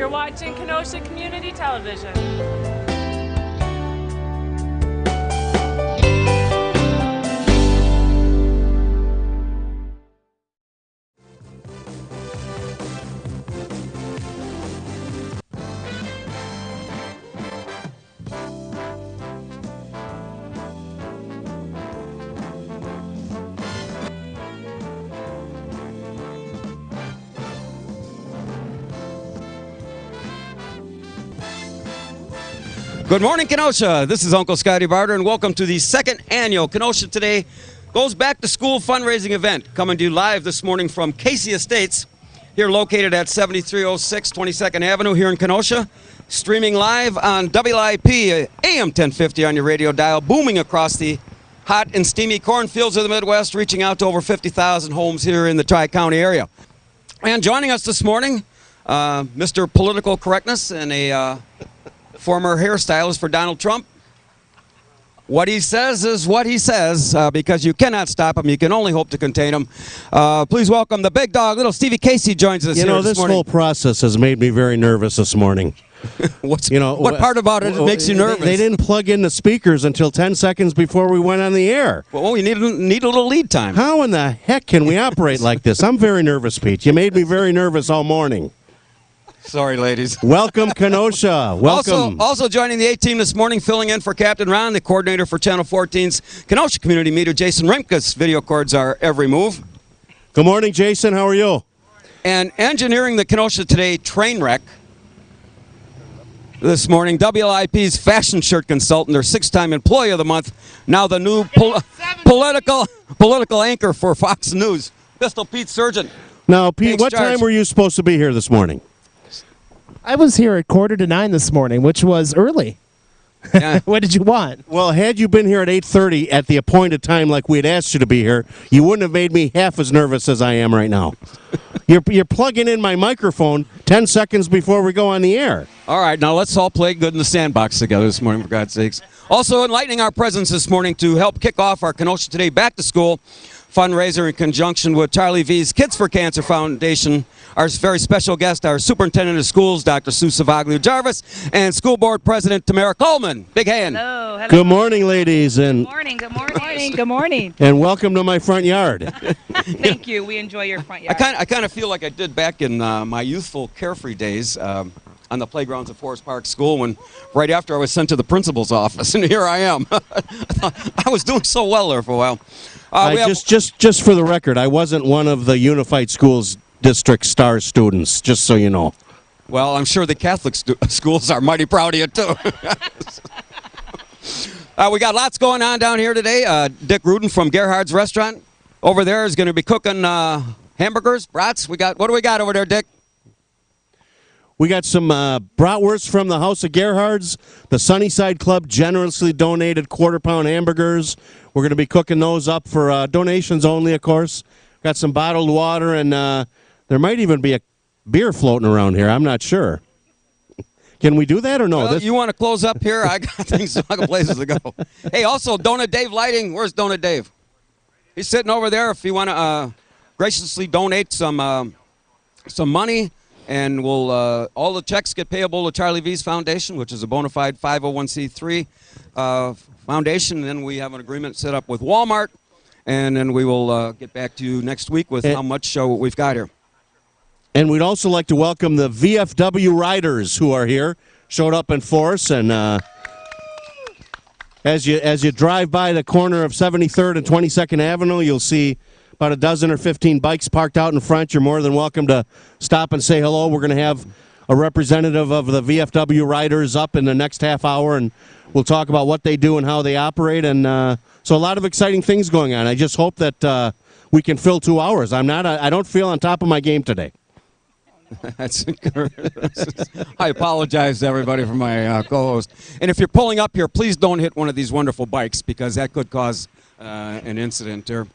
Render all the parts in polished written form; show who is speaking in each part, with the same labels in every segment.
Speaker 1: You're watching Kenosha Community Television.
Speaker 2: Good morning, Kenosha. This is Uncle Scotty Barter, and welcome to the second annual Kenosha Today Goes Back to School fundraising event, coming to you live this morning from Casey Estates, here located at 7306 22nd Avenue here in Kenosha, streaming live on WIP AM 1050 on your radio dial, booming across the hot and steamy cornfields of the Midwest, reaching out to over 50,000 homes here in the Tri-County area. And joining us this morning, Mr. Political Correctness and a former hairstylist for Donald Trump. What he says is what he says, because you cannot stop him. You can only hope to contain him. Please welcome the big dog, little Stevie Casey, joins us here this morning.
Speaker 3: This whole process has made me very nervous this morning.
Speaker 2: What part about it makes you nervous?
Speaker 3: They didn't plug in the speakers until 10 seconds before we went on the air.
Speaker 2: Well, we need a little lead time.
Speaker 3: How in the heck can we operate like this? I'm very nervous, Pete. You made me very nervous all morning.
Speaker 2: Sorry, ladies.
Speaker 3: Welcome, Kenosha. Welcome.
Speaker 2: Also joining the A-Team this morning, filling in for Captain Ron, the coordinator for Channel 14's Kenosha Community Meter, Jason Rimkus. Video cords are every move.
Speaker 3: Good morning, Jason. How are you?
Speaker 2: And engineering the Kenosha Today train wreck this morning, WLIP's fashion shirt consultant, their 6-time Employee of the Month, now the new political anchor for Fox News, Pistol Pete Surgeon.
Speaker 3: Now, Pete, what time were you supposed to be here this morning?
Speaker 4: I was here at 8:45 this morning, which was early.
Speaker 2: Yeah.
Speaker 4: What did you want?
Speaker 3: Well, had you been here at 8:30 at the appointed time like we had asked you to be here, you wouldn't have made me half as nervous as I am right now. You're plugging in my microphone 10 seconds before we go on the air.
Speaker 2: All right, now let's all play good in the sandbox together this morning, for God's sakes. Also enlightening our presence this morning to help kick off our Kenosha Today Back to School fundraiser in conjunction with Charlie V's Kids for Cancer Foundation. Our very special guest, our Superintendent of Schools, Dr. Sue Savaglio-Jarvis, and School Board President Tamara Coleman. Big hand.
Speaker 5: Hello.
Speaker 3: Good morning, ladies.
Speaker 5: Good morning. Good morning. Good morning.
Speaker 3: And welcome to my front yard.
Speaker 5: Thank you. We enjoy your front yard.
Speaker 2: I kind of feel like I did back in my youthful, carefree days on the playgrounds of Forest Park School, when right after I was sent to the principal's office, and here I am. I was doing so well there for a while.
Speaker 3: Just for the record, I wasn't one of the Unified Schools District star students, just so you know.
Speaker 2: Well, I'm sure the Catholic schools are mighty proud of you, too. We got lots going on down here today. Dick Rudin from Gerhard's Restaurant over there is going to be cooking hamburgers, brats. What do we got over there, Dick?
Speaker 3: We got some bratwurst from the House of Gerhard's. The Sunnyside Club generously donated quarter-pound hamburgers. We're going to be cooking those up for donations only, of course. Got some bottled water, and there might even be a beer floating around here. I'm not sure. Can we do that or no?
Speaker 2: Well, you want to close up here? I got things, I got places to go. Hey, also, Donut Dave Lighting. Where's Donut Dave? He's sitting over there. If you want to graciously donate some money, and we'll all the checks get payable to Charlie V's Foundation, which is a bona fide 501c3 foundation. And then we have an agreement set up with Walmart, and then we will get back to you next week with how much we've got here.
Speaker 3: And we'd also like to welcome the VFW riders who are here, showed up in force, and as you drive by the corner of 73rd and 22nd Avenue, you'll see about a dozen or 15 bikes parked out in front. You're more than welcome to stop and say hello. We're going to have a representative of the VFW riders up in the next half hour, and we'll talk about what they do and how they operate. And so a lot of exciting things going on. I just hope that we can fill 2 hours. I don't feel on top of my game today.
Speaker 2: I apologize to everybody for my co-host. And if you're pulling up here, please don't hit one of these wonderful bikes, because that could cause an incident here.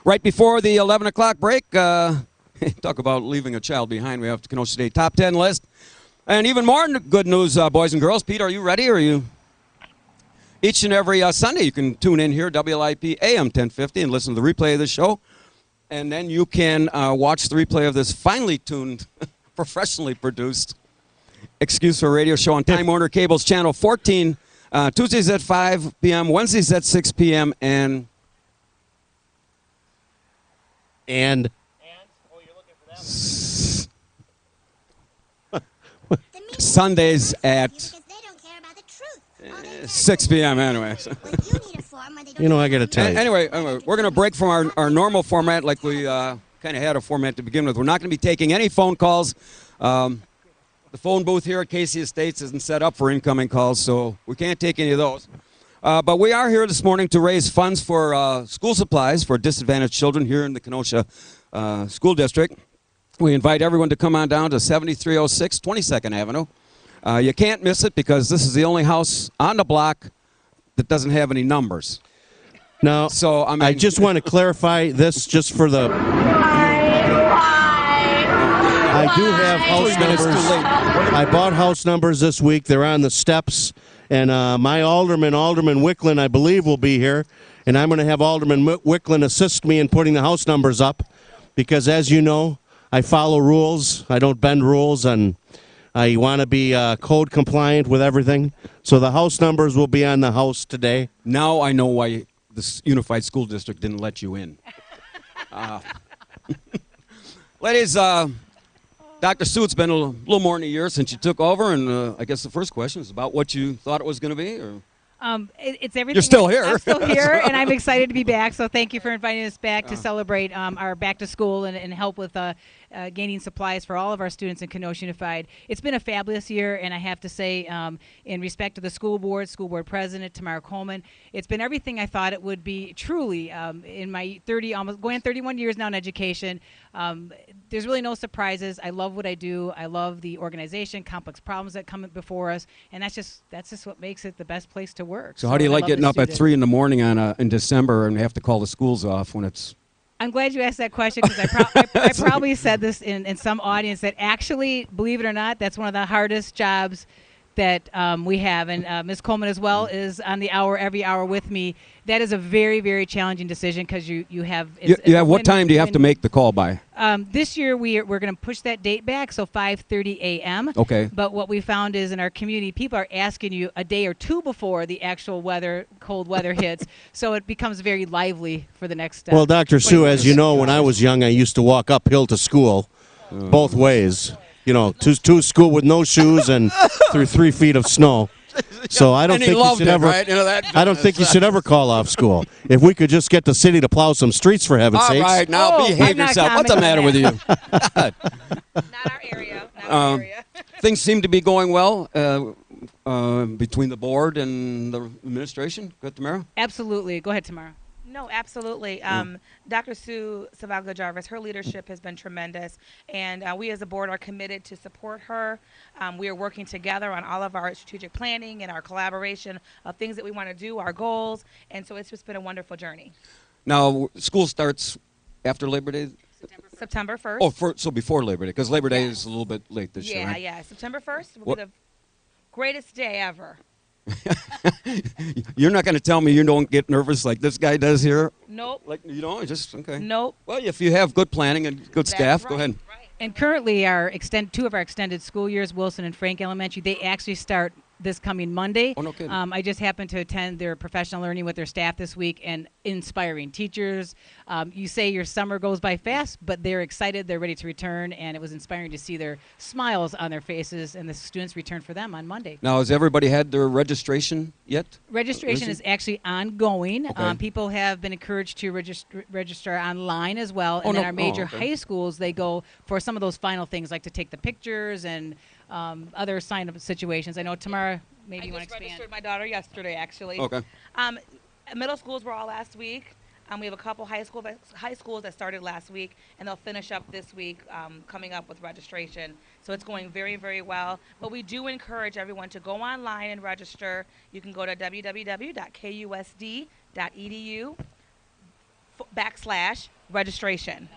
Speaker 2: Right before the 11 o'clock break, talk about leaving a child behind. We have the Kenosha State Top 10 list. And even more good news, boys and girls. Pete, are you ready? Are you? Each and every Sunday, you can tune in here, WIP AM 1050, and listen to the replay of the show. And then you can watch the replay of this finely tuned professionally produced excuse for a radio show on Time Warner Cable's Channel 14, Tuesdays at 5 p.m., Wednesdays at 6 p.m., and Sundays at 6 p.m. anyway.
Speaker 3: I got to tell you.
Speaker 2: Anyway, we're going to break from our normal format like we kind of had a format to begin with. We're not going to be taking any phone calls. The phone booth here at Casey Estates isn't set up for incoming calls, so we can't take any of those. But we are here this morning to raise funds for school supplies for disadvantaged children here in the Kenosha School District. We invite everyone to come on down to 7306 22nd Avenue. You can't miss it because this is the only house on the block that doesn't have any numbers.
Speaker 3: Now,
Speaker 2: so
Speaker 3: I just want to clarify this just for the... I do have house numbers. I bought house numbers this week. They're on the steps. And my Alderman Wicklund, I believe, will be here. And I'm going to have Alderman Wicklund assist me in putting the house numbers up. Because, as you know, I follow rules. I don't bend rules. And I want to be code compliant with everything. So the house numbers will be on the house today.
Speaker 2: Now I know why the Unified School District didn't let you in. Ladies, Dr. Sue, it's been a little more than a year since you took over, and I guess the first question is about what you thought it was going to be. Or
Speaker 5: It's everything.
Speaker 2: You're still here.
Speaker 5: I'm still here, and I'm excited to be back. So thank you for inviting us back to celebrate our back to school and help with gaining supplies for all of our students in Kenosha Unified. It's been a fabulous year, and I have to say, in respect to the school board president, Tamara Coleman, it's been everything I thought it would be. Truly, in my almost going on 31 years now in education, there's really no surprises. I love what I do. I love the organization, complex problems that come before us, and that's just what makes it the best place to work.
Speaker 2: So how do you like getting up at 3 in the morning in December and have to call the schools off when it's...
Speaker 5: I'm glad you asked that question because I probably said this in some audience that actually, believe it or not, that's one of the hardest jobs that we have. And Ms. Coleman as well is on the hour, every hour with me. That is a very, very challenging decision because you have...
Speaker 2: what time do you have to make the call by?
Speaker 5: This year we're going to push that date back, so 5:30 a.m.
Speaker 2: Okay.
Speaker 5: But what we found is in our community, people are asking you a day or two before the actual cold weather hits, so it becomes very lively for the next...
Speaker 3: well, Dr. Sue, as you know, when I was young, I used to walk uphill to school both ways. To school with no shoes and through 3 feet of snow. So I don't think you should ever.
Speaker 2: Right?
Speaker 3: I don't think you should ever call off school. If we could just get the city to plow some streets, for heaven's sakes.
Speaker 2: All right, now behave yourself. What's the matter with you?
Speaker 5: Not our area. Not our area.
Speaker 2: Things seem to be going well between the board and the administration. Go ahead, Tamara.
Speaker 5: Absolutely. Go ahead, Tamara.
Speaker 6: No, absolutely. Dr. Sue Savalga-Jarvis, her leadership has been tremendous, and we as a board are committed to support her. We are working together on all of our strategic planning and our collaboration of things that we want to do, our goals, and so it's just been a wonderful journey.
Speaker 2: Now, school starts after Labor Day?
Speaker 6: September 1st.
Speaker 2: Oh, so before Labor Day, because Labor Day is a little bit late this year, right?
Speaker 6: Yeah. September 1st will be the greatest day ever.
Speaker 2: You're not going to tell me you don't get nervous like this guy does here?
Speaker 6: Nope.
Speaker 2: Like you don't? Just okay.
Speaker 6: Nope.
Speaker 2: Well, if you have good planning and good staff, go ahead.
Speaker 6: Right.
Speaker 5: And currently, two of our extended school years, Wilson and Frank Elementary, they actually start this coming Monday.
Speaker 2: Oh, no kidding.
Speaker 5: I just happened to attend their professional learning with their staff this week, and inspiring teachers. You say your summer goes by fast, but they're excited, they're ready to return, and it was inspiring to see their smiles on their faces, and the students return for them on Monday.
Speaker 2: Now, has everybody had their registration yet?
Speaker 5: Registration is actually ongoing.
Speaker 2: Okay.
Speaker 5: People have been encouraged to register online as well, and then our major high schools, they go for some of those final things, like to take the pictures and other sign-up situations. I know Tamara, maybe you want to expand.
Speaker 6: I just registered my daughter yesterday, actually.
Speaker 2: Okay.
Speaker 6: Middle schools were all last week. We have a couple high schools that started last week, and they'll finish up this week, coming up with registration. So it's going very, very well. But we do encourage everyone to go online and register. You can go to www.kusd.edu/registration.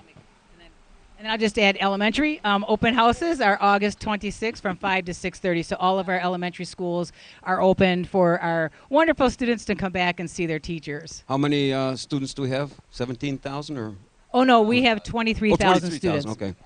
Speaker 5: And I'll just add elementary. Open houses are August 26th from 5 to 6:30. So all of our elementary schools are open for our wonderful students to come back and see their teachers.
Speaker 2: How many students do we have? 17,000 or?
Speaker 5: Oh, no, we have 23,000 students.
Speaker 2: Okay.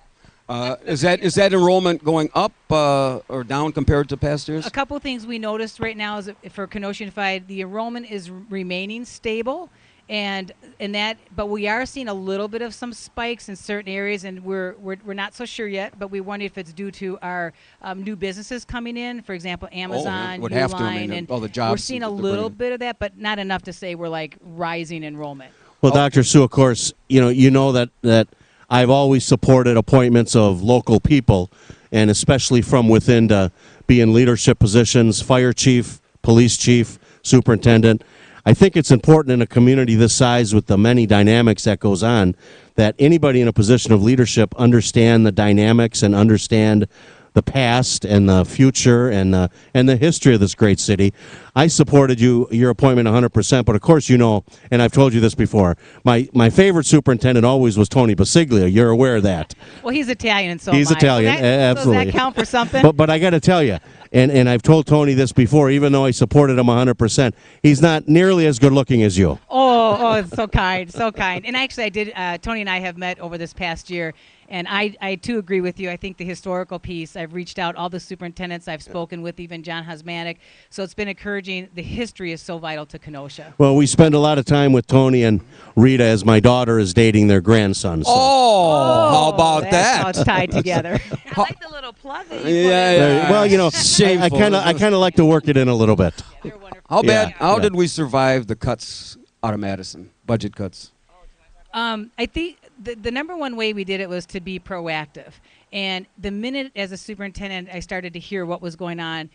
Speaker 2: Is that enrollment going up or down compared to past years?
Speaker 5: A couple of things we noticed right now is that for Kenosha Unified, the enrollment is remaining stable, but we are seeing a little bit of some spikes in certain areas, and we're not so sure yet. But we wonder if it's due to our new businesses coming in, for example, Amazon,
Speaker 2: would have to. I
Speaker 5: Uline,
Speaker 2: mean,
Speaker 5: and
Speaker 2: all the jobs
Speaker 5: we're seeing a
Speaker 2: that they're
Speaker 5: little
Speaker 2: bringing.
Speaker 5: bit of that, but not enough to say we're like rising enrollment.
Speaker 3: Well, Dr. Sue, of course, you know that I've always supported appointments of local people, and especially from within to be in leadership positions, fire chief, police chief, superintendent. I think it's important in a community this size with the many dynamics that goes on that anybody in a position of leadership understand the dynamics and understand the past and the future and the history of this great city. I supported your appointment 100%, but of course and I've told you this before, my favorite superintendent always was Tony Basiglia. You're aware of that.
Speaker 5: Well, he's Italian, and so
Speaker 3: He's
Speaker 5: am I.
Speaker 3: Italian,
Speaker 5: So
Speaker 3: absolutely.
Speaker 5: does that count for something?
Speaker 3: But I got to tell you, and I've told Tony this before, even though I supported him 100%, he's not nearly as good looking as you.
Speaker 5: Oh, it's so kind, so kind. And actually, I did. Tony and I have met over this past year, and I too agree with you. I think the historical piece. I've reached out all the superintendents I've spoken with, even John Hosmanic. So it's been encouraging. The history is so vital to Kenosha.
Speaker 3: Well, we spend a lot of time with Tony and Rita as my daughter is dating their grandson. So.
Speaker 2: How about
Speaker 5: That's how
Speaker 2: that?
Speaker 5: it's tied together.
Speaker 6: I like the little plug that you
Speaker 2: Yeah,
Speaker 6: put in.
Speaker 3: Well,
Speaker 2: Shameful.
Speaker 3: I kind of like to work it in a little bit.
Speaker 5: They're wonderful.
Speaker 2: How bad?
Speaker 3: Yeah.
Speaker 2: How
Speaker 3: Yeah.
Speaker 2: did we survive the cuts out of Madison? Budget cuts.
Speaker 5: I think the number one way we did it was to be proactive. And the minute as a superintendent I started to hear what was going on,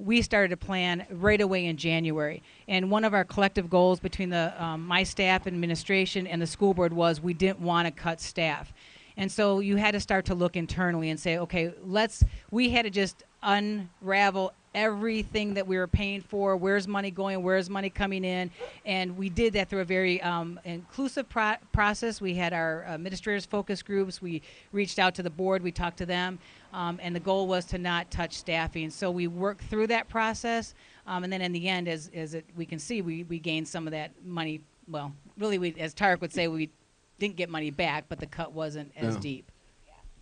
Speaker 5: we started to plan right away in January. And one of our collective goals between my staff, administration, and the school board was we didn't want to cut staff. And so you had to start to look internally and say, okay, we had to just unravel everything that we were paying for, where's money going, where's money coming in, and we did that through a very inclusive process. We had our administrators focus groups, we reached out to the board, we talked to them, and the goal was to not touch staffing. So we worked through that process, and then in the end, we can see, we gained some of that money. Well, really, as Tarek would say, we didn't get money back, but the cut wasn't as deep.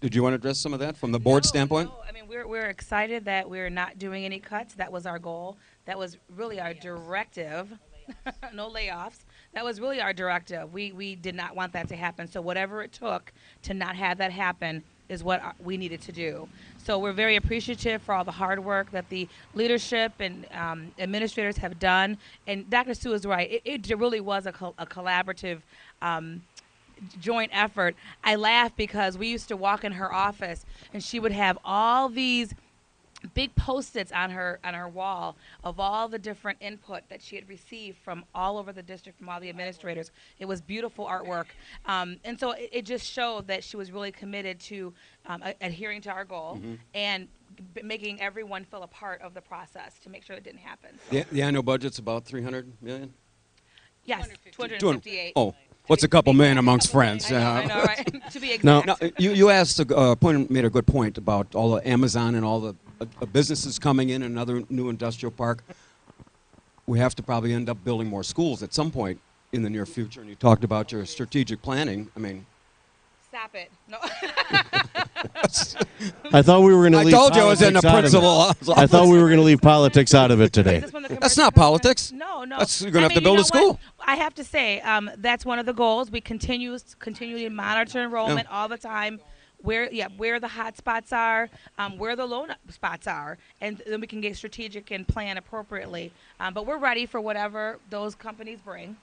Speaker 2: Did you want to address some of that from the board standpoint?
Speaker 6: No, I mean, we're excited that we're not doing any cuts. That was our goal. That was really our directive. No layoffs. That was really our directive. We did not want that to happen. So whatever it took to not have that happen is what we needed to do. So we're very appreciative for all the hard work that the leadership and administrators have done. And Dr. Sue is right. It really was a collaborative joint effort. I laugh because we used to walk in her office and she would have all these big Post-its on her wall of all the different input that she had received from all over the district, from all the administrators. It was beautiful artwork. And so it just showed that she was really committed to adhering to our goal and making everyone feel a part of the process to make sure it didn't happen. So,
Speaker 2: The annual budget's about $300 million.
Speaker 6: yes, 258.
Speaker 2: Oh, what's a couple million amongst friends?
Speaker 6: I know, right? To be
Speaker 3: Now-
Speaker 6: exact.
Speaker 2: Now, you asked made a good point about all the Amazon and all the businesses coming in, another new industrial park. We have to probably end up building more schools at some point in the near future. And you talked about your strategic planning. I mean,
Speaker 6: Stop it. No.
Speaker 3: I thought we were going to
Speaker 2: I
Speaker 3: leave
Speaker 2: told you I was in the
Speaker 3: politics out of it.
Speaker 2: principal.
Speaker 3: I thought we were going to leave politics out of it
Speaker 6: Is
Speaker 3: today.
Speaker 6: this when the
Speaker 2: That's not
Speaker 6: commercial
Speaker 2: politics.
Speaker 6: No.
Speaker 2: You're going to have to build a school.
Speaker 6: I have to say, that's one of the goals. We continue to monitor enrollment all the time. Where the hot spots are, where the low spots are, and then we can get strategic and plan appropriately. But we're ready for whatever those companies bring.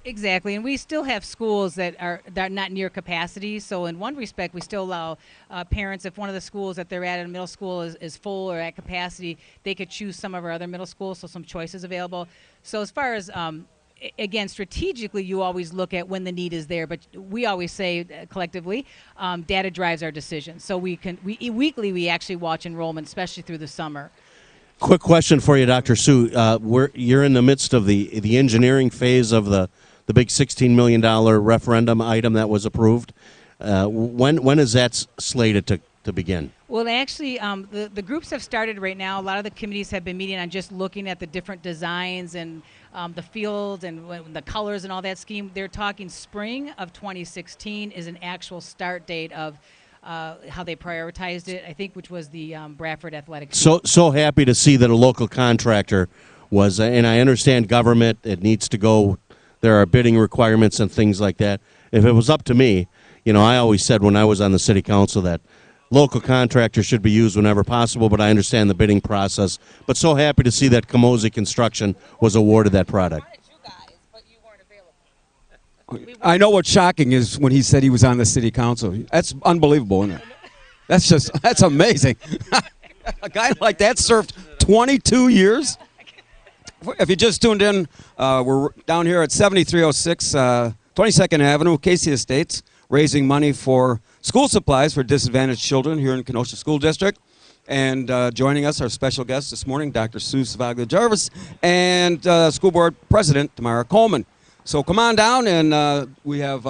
Speaker 5: Exactly, and we still have schools that are not near capacity. So in one respect, we still allow parents, if one of the schools that they're at in middle school is full or at capacity, they could choose some of our other middle schools, so some choices available. So as far as again, strategically, you always look at when the need is there, but we always say collectively, data drives our decisions. So weekly we actually watch enrollment, especially through the summer.
Speaker 3: Quick question for you, Dr. Sue. You're in the midst of the engineering phase of the big $16 million referendum item that was approved. When is that slated to begin?
Speaker 5: Well, actually, the groups have started right now. A lot of the committees have been meeting on just looking at the different designs and the fields and the colors and all that scheme. They're talking spring of 2016 is an actual start date of how they prioritized it, I think, which was the Bradford Athletic.
Speaker 3: So happy to see that a local contractor was, and I understand government, it needs to go, there are bidding requirements and things like that. If it was up to me, I always said when I was on the city council that local contractors should be used whenever possible, but I understand the bidding process. But so happy to see that Camosi Construction was awarded that product.
Speaker 2: I know what's shocking is when he said he was on the city council. That's unbelievable, isn't it? That's amazing. A guy like that served 22 years. If you just tuned in, we're down here at 7306 22nd Avenue, Casey Estates, raising money for school supplies for disadvantaged children here in Kenosha School District. And joining us, our special guest this morning, Dr. Sue Savaglia-Jarvis, and School Board President Tamara Coleman. So come on down, and we have.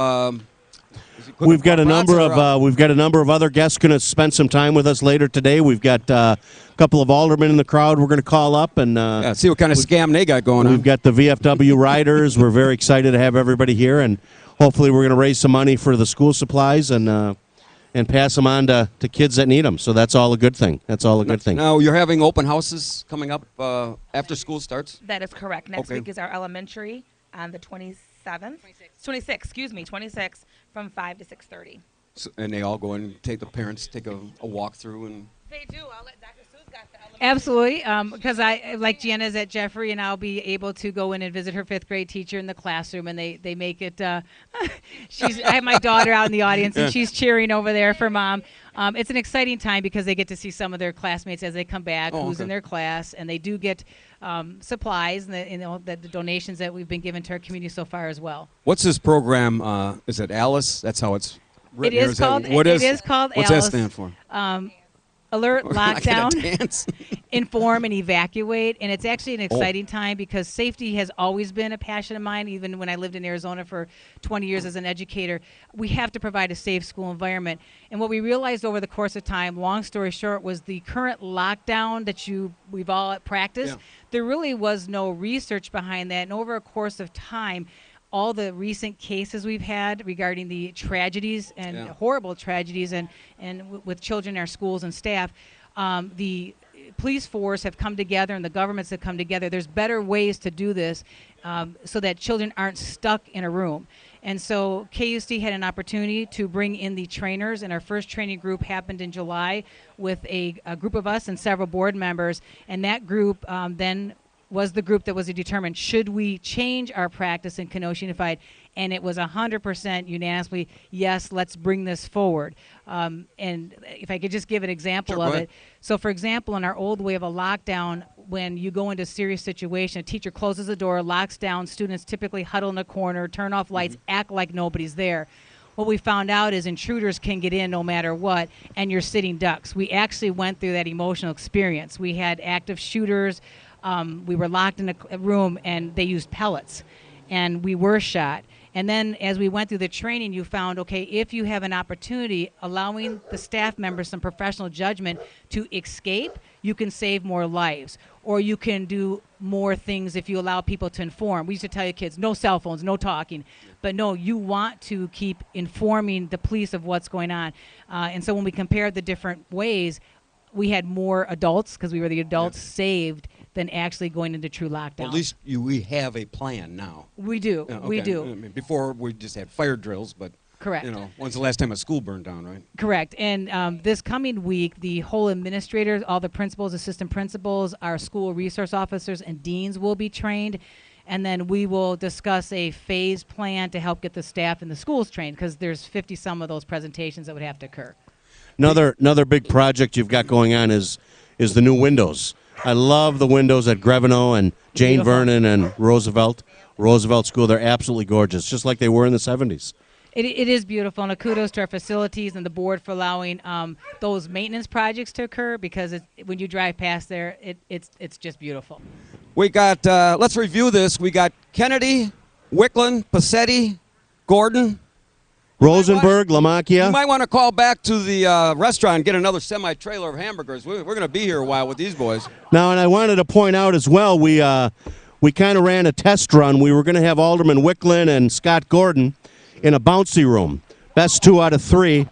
Speaker 3: We've got a number of other guests going to spend some time with us later today. We've got a couple of aldermen in the crowd. We're going to call up and
Speaker 2: see what kind of scam they got going on.
Speaker 3: We've got the VFW riders. We're very excited to have everybody here, and hopefully we're going to raise some money for the school supplies and pass them on to kids that need them. So that's all a good thing. That's all a good thing.
Speaker 2: Now you're having open houses coming up after school starts.
Speaker 6: That is correct. Next week is our elementary on the 27th. 26th from 5 to 6:30.
Speaker 2: So, and they all go and take a walk through and.
Speaker 6: They do. I'll let Dr. Sue's got the elementary.
Speaker 5: Absolutely, because I like Gianna's at Jeffrey, and I'll be able to go in and visit her 5th grade teacher in the classroom, and they make it. I have my daughter out in the audience, and she's cheering over there for Mom. It's an exciting time because they get to see some of their classmates as they come back, who's in their class, and they do get supplies and the donations that we've been given to our community so far as well.
Speaker 2: What's this program? Is it Alice? That's how it's written.
Speaker 5: It is called.
Speaker 2: It is
Speaker 5: called
Speaker 2: What's
Speaker 5: Alice.
Speaker 2: that stand for?
Speaker 5: Alert, lockdown,
Speaker 2: dance.
Speaker 5: inform, and evacuate. And it's actually an exciting time because safety has always been a passion of mine, even when I lived in Arizona for 20 years as an educator. We have to provide a safe school environment. And what we realized over the course of time, long story short, was the current lockdown that we've all practiced. There really was no research behind that. And over a course of time, all the recent cases we've had regarding the tragedies and horrible tragedies and with children in our schools and staff, the police force have come together and the governments have come together. There's better ways to do this so that children aren't stuck in a room. And so KUSD had an opportunity to bring in the trainers, and our first training group happened in July with a group of us and several board members. And that group then was the group that was to determine, should we change our practice in Kenosha Unified? And it was 100% unanimously, yes, let's bring this forward. And if I could just give an example of it. So, for example, in our old way of a lockdown, when you go into a serious situation, a teacher closes the door, locks down, students typically huddle in a corner, turn off lights, act like nobody's there. What we found out is intruders can get in no matter what, and you're sitting ducks. We actually went through that emotional experience. We had active shooters. We were locked in a room, and they used pellets, and we were shot. And then as we went through the training, you found, okay, if you have an opportunity, allowing the staff members some professional judgment to escape, you can save more lives. Or you can do more things if you allow people to inform. We used to tell you kids, no cell phones, no talking. But no, you want to keep informing the police of what's going on. And so when we compared the different ways, we had more adults, because we were the adults, saved than actually going into true lockdown.
Speaker 2: Well, at least we have a plan now.
Speaker 5: We do. We do.
Speaker 2: I mean, before we just had fire drills, but
Speaker 5: correct.
Speaker 2: When's the last time a school burned down, right?
Speaker 5: Correct. And this coming week, the whole administrators, all the principals, assistant principals, our school resource officers, and deans will be trained. And then we will discuss a phased plan to help get the staff in the schools trained, because there's 50 some of those presentations that would have to occur.
Speaker 3: Another big project you've got going on is the new windows. I love the windows at Greveno and Jane Vernon and Roosevelt School. They're absolutely gorgeous, just like they were in the 70s.
Speaker 5: It is beautiful, and a kudos to our facilities and the board for allowing those maintenance projects to occur, because when you drive past there, it's just beautiful.
Speaker 2: We got, let's review this. We got Kennedy, Wickland, Passetti, Gordon,
Speaker 3: Rosenberg, Lamacchia.
Speaker 2: You might want to call back to the restaurant and get another semi-trailer of hamburgers. We're going to be here a while with these boys.
Speaker 3: Now, and I wanted to point out as well, we kind of ran a test run. We were going to have Alderman Wickland and Scott Gordon in a bouncy room. Best 2 out of 3.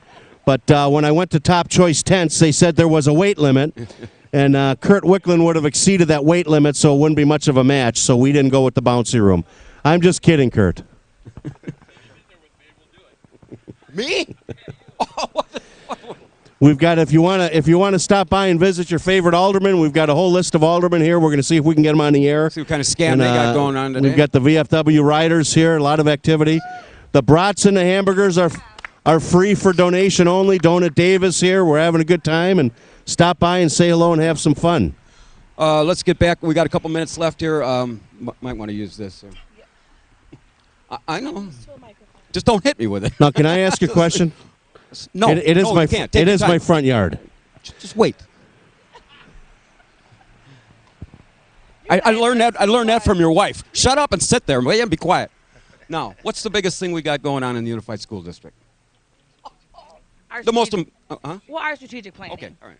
Speaker 3: But when I went to Top Choice Tents, they said there was a weight limit, and Kurt Wicklund would have exceeded that weight limit, so it wouldn't be much of a match. So we didn't go with the bouncy room. I'm just kidding, Kurt.
Speaker 2: Me?
Speaker 3: We've got if you want to stop by and visit your favorite alderman, we've got a whole list of aldermen here. We're going to see if we can get them on the air.
Speaker 2: See what kind of scam they got going on today.
Speaker 3: We've got the VFW riders here, a lot of activity. The brats and the hamburgers are free for donation only. Donut Davis here. We're having a good time, and stop by and say hello and have some fun.
Speaker 2: Let's get back. We got a couple minutes left here. Might want to use this. I know. Just don't hit me with it.
Speaker 3: Now, can I ask you a question?
Speaker 2: No,
Speaker 3: it is
Speaker 2: no,
Speaker 3: my
Speaker 2: you can't. Take
Speaker 3: it
Speaker 2: your
Speaker 3: is
Speaker 2: time.
Speaker 3: my front yard.
Speaker 2: Just wait. I learned that. I learned that from your wife. Shut up and sit there, and be quiet. Now, what's the biggest thing we got going on in the Unified School District? The most.
Speaker 6: Well, our strategic planning.
Speaker 2: Okay, all right.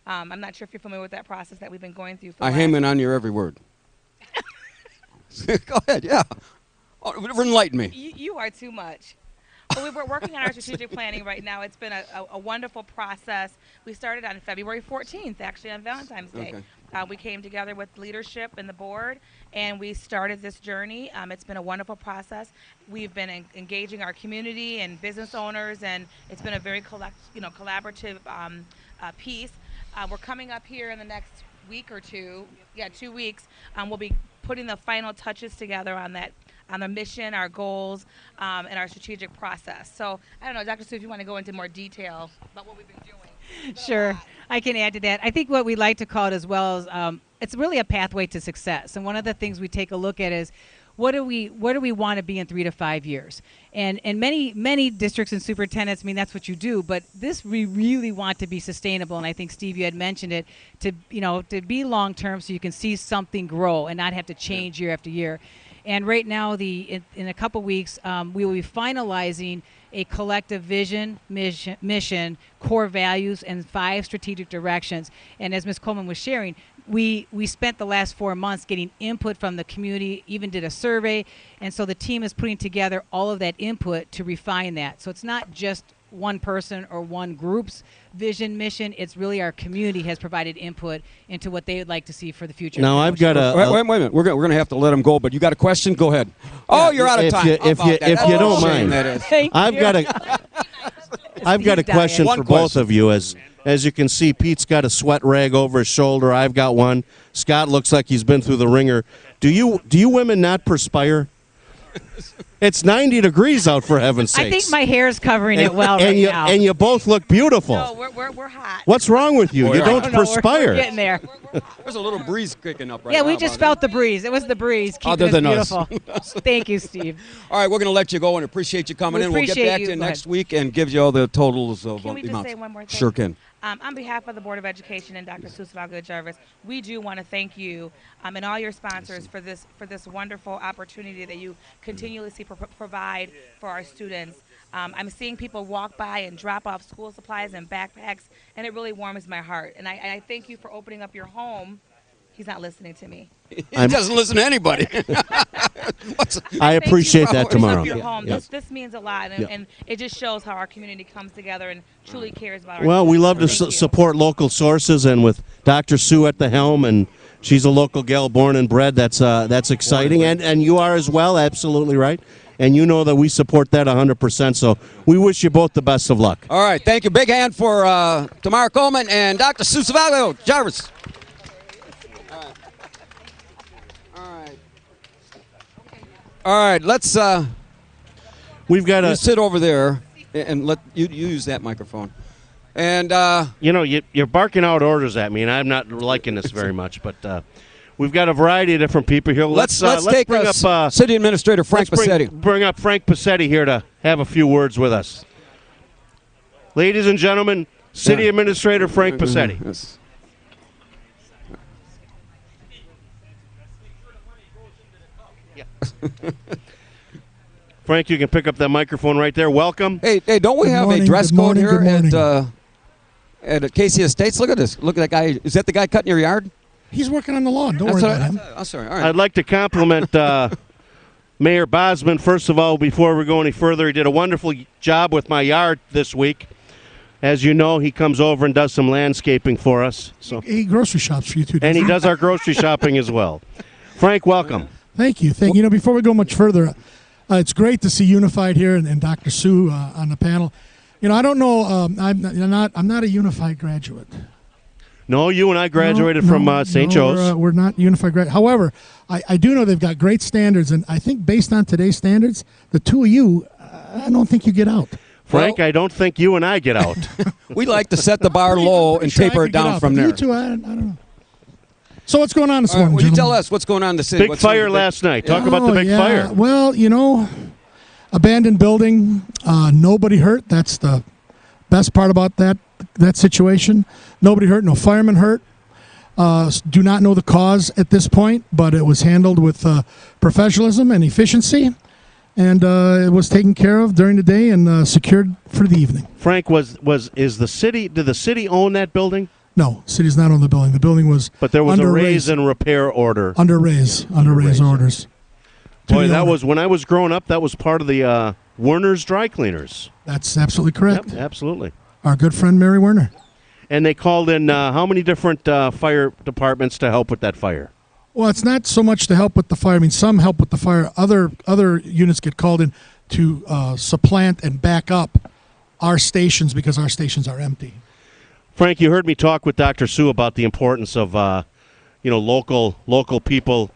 Speaker 6: I'm not sure if you're familiar with that process that we've been going through. For
Speaker 2: I hang in on your every word. Go ahead, yeah. Enlighten me.
Speaker 6: You are too much. But we're working on our strategic planning right now. It's been a wonderful process. We started on February 14th, actually, on Valentine's Day.
Speaker 2: Okay.
Speaker 6: We came together with leadership and the board, and we started this journey. It's been a wonderful process. We've been engaging our community and business owners, and it's been a very collaborative piece. We're coming up here in the next week or two. Yeah, 2 weeks. We'll be putting the final touches together on that, on the mission, our goals, and our strategic process. So I don't know, Dr. Sue, if you want to go into more detail about what we've been doing.
Speaker 5: Sure, I can add to that. I think what we like to call it as well is it's really a pathway to success. And one of the things we take a look at is where do we want to be in 3 to 5 years? And many districts and superintendents, I mean, that's what you do, but this we really want to be sustainable. And I think, Steve, you had mentioned it, to be long term so you can see something grow and not have to change year after year. And right now, in a couple weeks, we will be finalizing a collective vision, mission, core values, and 5 strategic directions. And as Ms. Coleman was sharing, we spent the last 4 months getting input from the community, even did a survey, and so the team is putting together all of that input to refine that. So it's not just one person or one group's vision, mission. It's really our community has provided input into what they would like to see for the future.
Speaker 3: Now I've got a
Speaker 2: wait a minute. We're gonna have to let him go. But you got a question? Go ahead. Oh, you're out of time.
Speaker 3: If you don't mind, I've got a question for both of you. As you can see, Pete's got a sweat rag over his shoulder. I've got one. Scott looks like he's been through the ringer. Do you women not perspire? It's 90 degrees out, for heaven's sakes.
Speaker 5: I think my hair is covering it well now.
Speaker 3: And you both look beautiful.
Speaker 6: No, we're hot.
Speaker 3: What's wrong with you? You don't perspire.
Speaker 5: We're getting there.
Speaker 2: There's a little breeze kicking up right now.
Speaker 5: Yeah, we just felt the breeze. It was the breeze keeping
Speaker 2: Other than
Speaker 5: us
Speaker 2: us.
Speaker 5: beautiful. Thank you, Steve.
Speaker 2: All right, we're going to let you go and appreciate you coming in. We'll get
Speaker 5: appreciate
Speaker 2: back
Speaker 5: you.
Speaker 2: to you
Speaker 5: Go
Speaker 2: next
Speaker 5: ahead.
Speaker 2: week and give you all the totals of
Speaker 6: Can we
Speaker 2: the
Speaker 6: just
Speaker 2: amounts.
Speaker 6: say one more thing?
Speaker 2: Sure can.
Speaker 6: On behalf of the Board of Education and Dr. Sue Salvago-Jarvis, we do want to thank you and all your sponsors for this wonderful opportunity that you continuously provide for our students. I'm seeing people walk by and drop off school supplies and backpacks, and it really warms my heart. And I thank you for opening up your home. He's not listening to me.
Speaker 2: He doesn't listen to anybody.
Speaker 3: I appreciate that
Speaker 6: Thank you for
Speaker 3: tomorrow.
Speaker 6: opening up your home.
Speaker 3: Yeah.
Speaker 6: This means a lot, and it just shows how our community comes together and truly cares about our
Speaker 3: Well, we love to
Speaker 6: students. Thank you.
Speaker 3: support local sources, and with Dr. Sue at the helm, and she's a local gal, born and bred. That's exciting, and you are as well. Absolutely right. And you know that we support that 100%. So we wish you both the best of luck.
Speaker 2: All right, thank you. Big hand for Tamara Coleman and Dr. Sue Salvago-Jarvis. All right, let's
Speaker 3: We've got
Speaker 2: you
Speaker 3: a.
Speaker 2: sit over there and let you use that microphone. And
Speaker 3: You're barking out orders at me, and I'm not liking this very much. But we've got a variety of different people here.
Speaker 2: let's take
Speaker 3: bring up
Speaker 2: City Administrator Frank
Speaker 3: let's
Speaker 2: Passetti.
Speaker 3: bring up Frank Passetti here to have a few words with us. Ladies and gentlemen, City Administrator Frank Passetti.
Speaker 2: Yes.
Speaker 3: Frank, you can pick up that microphone right there. Welcome.
Speaker 2: Hey, don't we have a dress code here at Casey Estates? Look at this. Look at that guy. Is that the guy cutting your yard?
Speaker 7: He's working on the lawn. Don't worry about him.
Speaker 2: I'm sorry. All right.
Speaker 3: I'd like to compliment Mayor Bosman, first of all, before we go any further. He did a wonderful job with my yard this week. As you know, he comes over and does some landscaping for us. So,
Speaker 7: He grocery shops for you too.
Speaker 3: and he does our grocery shopping as well. Frank, welcome.
Speaker 7: Thank you. You know, before we go much further, it's great to see Unified here and Dr. Sue on the panel. You know, I don't know. I'm not a Unified graduate.
Speaker 3: No, you and I graduated from St. Joe's.
Speaker 7: We're not Unified graduate. However, I do know they've got great standards, and I think based on today's standards, the two of you, I don't think you get out.
Speaker 3: Frank, I don't think you and I get out.
Speaker 2: We like to set the bar low and taper it down from there.
Speaker 7: You two, I don't know. So what's going on this morning,
Speaker 2: Will you tell
Speaker 7: gentlemen?
Speaker 2: us what's going on in the city?
Speaker 3: Big fire last night. Talk about the big fire.
Speaker 7: Well, you know, abandoned building, nobody hurt. That's the best part about that situation. Nobody hurt, no firemen hurt. Do not know the cause at this point, but it was handled with professionalism and efficiency, and it was taken care of during the day and secured for the evening.
Speaker 3: Frank, did the city own that building?
Speaker 7: No, city's not on the building. The building was
Speaker 3: But there was a
Speaker 7: under
Speaker 3: raise and repair order.
Speaker 7: under raise orders. To
Speaker 3: Boy,
Speaker 7: the
Speaker 3: that
Speaker 7: owner.
Speaker 3: was when I was growing up. That was part of the Werner's Dry Cleaners.
Speaker 7: That's absolutely correct.
Speaker 3: Yep, absolutely.
Speaker 7: Our good friend Mary Werner.
Speaker 3: And they called in how many different fire departments to help with that fire?
Speaker 7: Well, it's not so much to help with the fire. I mean, some help with the fire. Other units get called in to supplant and back up our stations because our stations are empty.
Speaker 3: Frank, you heard me talk with Dr. Sue about the importance of local people,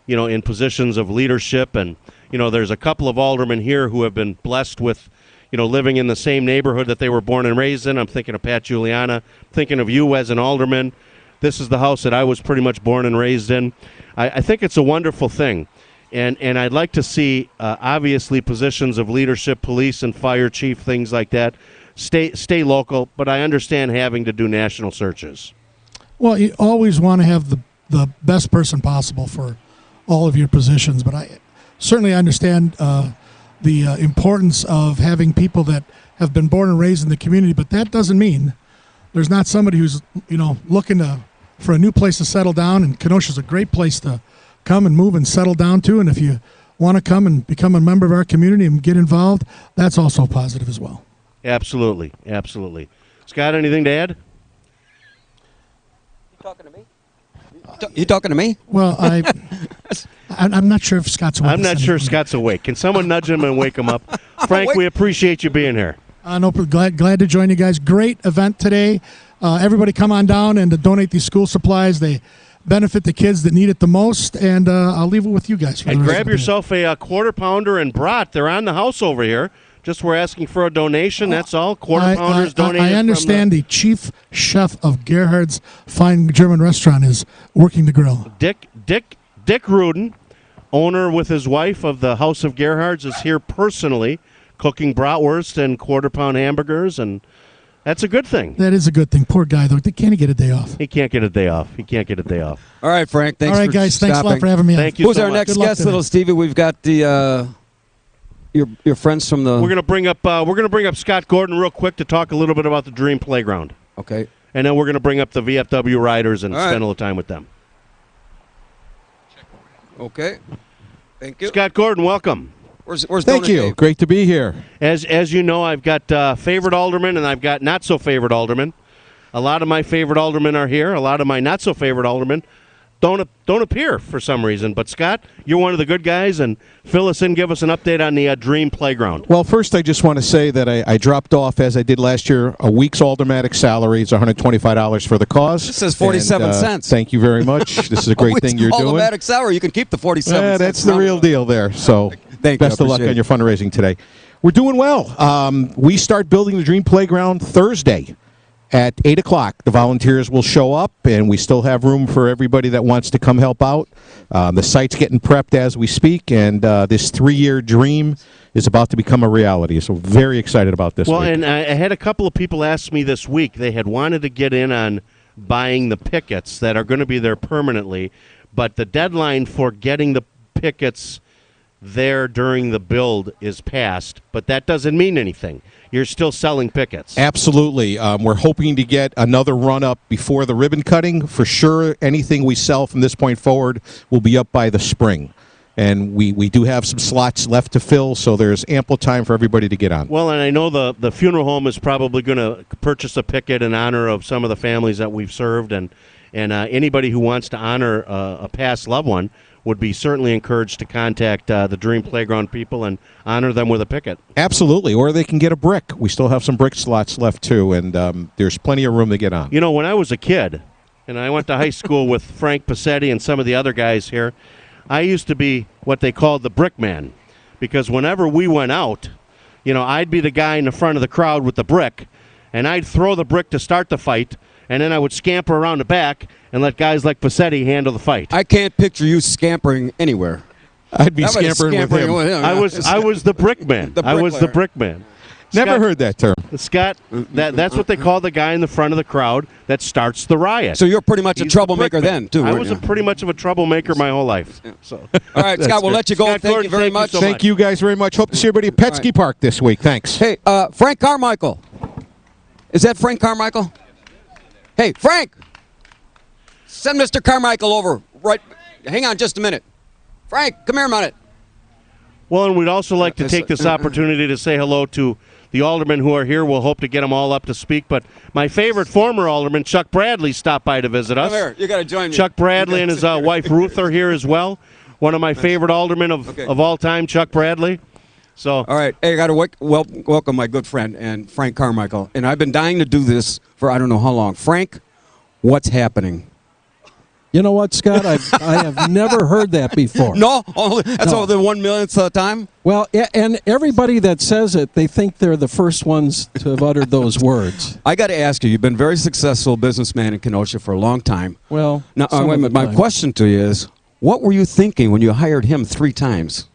Speaker 3: in positions of leadership, and there's a couple of aldermen here who have been blessed with, living in the same neighborhood that they were born and raised in. I'm thinking of Pat Giuliana, thinking of you as an alderman. This is the house that I was pretty much born and raised in. I think it's a wonderful thing, and I'd like to see obviously positions of leadership, police and fire chief, things like that. Stay local, but I understand having to do national searches.
Speaker 7: Well, you always want to have the best person possible for all of your positions, but I certainly understand the importance of having people that have been born and raised in the community, but that doesn't mean there's not somebody who's looking for a new place to settle down, and Kenosha's a great place to come and move and settle down to, and if you want to come and become a member of our community and get involved, that's also positive as well.
Speaker 3: Absolutely. Scott, anything to add?
Speaker 2: You talking to me?
Speaker 7: Well, I'm not sure if Scott's awake.
Speaker 3: I'm not sure Scott's awake. Can someone nudge him and wake him up? Frank, we appreciate you being here.
Speaker 7: No, glad to join you guys. Great event today. Everybody come on down and donate these school supplies. They benefit the kids that need it the most, and I'll leave it with you guys.
Speaker 3: And grab yourself a quarter pounder and brat. They're on the house over here. Just we're asking for a donation. That's all. Quarter pounders donated.
Speaker 7: I understand the chief chef of Gerhard's fine German restaurant is working the grill.
Speaker 3: Dick Rudin, owner with his wife of the House of Gerhard's, is here personally cooking bratwurst and quarter-pound hamburgers, and that's a good thing.
Speaker 7: That is a good thing. Poor guy, though. Can't he get a day off?
Speaker 3: He can't get a day off.
Speaker 2: All right, Frank. Thanks.
Speaker 7: All right,
Speaker 2: for
Speaker 7: guys.
Speaker 2: stopping.
Speaker 7: Thanks a lot for having me.
Speaker 3: Thank you.
Speaker 2: Who's
Speaker 3: so
Speaker 2: our
Speaker 3: much.
Speaker 2: next
Speaker 7: Good luck
Speaker 2: guest,
Speaker 7: today.
Speaker 2: little Stevie? We've got the your friends from the.
Speaker 3: We're gonna bring up Scott Gordon real quick to talk a little bit about the Dream Playground.
Speaker 2: Okay.
Speaker 3: And then we're gonna bring up the VFW riders and
Speaker 2: All right.
Speaker 3: spend a little time with them.
Speaker 2: Okay. Thank you.
Speaker 3: Scott Gordon, welcome.
Speaker 2: Where's
Speaker 8: Thank
Speaker 2: Donut
Speaker 8: you.
Speaker 2: Dave?
Speaker 8: Great to be here.
Speaker 3: As you know, I've got favorite aldermen and I've got not so favorite aldermen. A lot of my favorite aldermen are here. A lot of my not so favorite aldermen don't appear for some reason. But Scott, you're one of the good guys, and fill us in, give us an update on the Dream Playground.
Speaker 8: Well, first I just want to say that I dropped off, as I did last year, a week's aldermanic salary. It's $125 for the cause.
Speaker 2: This says 47
Speaker 8: And,
Speaker 2: cents.
Speaker 8: Thank you very much. This is a great thing you're doing.
Speaker 2: Automatic salary. You can keep the 47 cents.
Speaker 8: That's the real deal there. So
Speaker 2: Thank you.
Speaker 8: best of luck
Speaker 2: Appreciate
Speaker 8: on your fundraising today. We're doing well. We start building the Dream Playground Thursday at 8 o'clock. The volunteers will show up, and we still have room for everybody that wants to come help out. The site's getting prepped as we speak, and this 3-year dream is about to become a reality. So very excited about this.
Speaker 3: Well,
Speaker 8: week.
Speaker 3: and I had a couple of people ask me this week. They had wanted to get in on buying the pickets that are going to be there permanently, but the deadline for getting the pickets there during the build is passed, but that doesn't mean anything. You're still selling pickets.
Speaker 8: Absolutely. We're hoping to get another run-up before the ribbon cutting. For sure, anything we sell from this point forward will be up by the spring. And we do have some slots left to fill, so there's ample time for everybody to get on.
Speaker 3: Well, and I know the funeral home is probably going to purchase a picket in honor of some of the families that we've served, and anybody who wants to honor a past loved one would be certainly encouraged to contact the Dream Playground people and honor them with a picket.
Speaker 8: Absolutely, or they can get a brick. We still have some brick slots left, too, and there's plenty of room to get on.
Speaker 3: You know, when I was a kid, and I went to high school with Frank Passetti and some of the other guys here, I used to be what they called the brick man, because whenever we went out, I'd be the guy in the front of the crowd with the brick, and I'd throw the brick to start the fight, and then I would scamper around the back and let guys like Passetti handle the fight.
Speaker 2: I can't picture you scampering anywhere.
Speaker 8: I'd be scampering with him.
Speaker 3: I was the brick man. I was the brick man.
Speaker 8: Never
Speaker 3: Scott,
Speaker 8: heard that term.
Speaker 3: Scott, that's what they call the guy in the front of the crowd that starts the riot.
Speaker 2: So you're pretty much a
Speaker 3: He's
Speaker 2: troublemaker
Speaker 3: the brick man.
Speaker 2: then, too.
Speaker 3: I
Speaker 2: weren't
Speaker 3: was
Speaker 2: you?
Speaker 3: pretty much of a troublemaker my whole life. So.
Speaker 2: All right, Scott, we'll let you go.
Speaker 3: Scott
Speaker 2: Thank
Speaker 3: Gordon,
Speaker 2: you very much.
Speaker 3: so
Speaker 8: Thank you guys very much. Hope to see everybody at Petsky Park this week. Thanks.
Speaker 2: Hey, Frank Carmichael. Is that Frank Carmichael? Hey, Frank! Send Mr. Carmichael over. Right. Hang on just a minute. Frank, come here a minute.
Speaker 3: Well, and we'd also like to take this opportunity to say hello to the aldermen who are here. We'll hope to get them all up to speak. But my favorite former alderman, Chuck Bradley, stopped by to visit us.
Speaker 2: Come here. You got to join me.
Speaker 3: Chuck Bradley and his wife Ruth are here as well. One of my favorite aldermen of all time, Chuck Bradley. So,
Speaker 2: all right. Hey, I got to welcome my good friend and Frank Carmichael. And I've been dying to do this for I don't know how long. Frank, what's happening?
Speaker 9: You know what, Scott? I have never heard that before.
Speaker 2: No? That's over the 1 millionth time?
Speaker 9: Well, and everybody that says it, they think they're the first ones to have uttered those words.
Speaker 2: I got to ask you, you've been a very successful businessman in Kenosha for a long time.
Speaker 9: Well,
Speaker 2: now, wait a minute. My question to you is, what were you thinking when you hired him 3 times?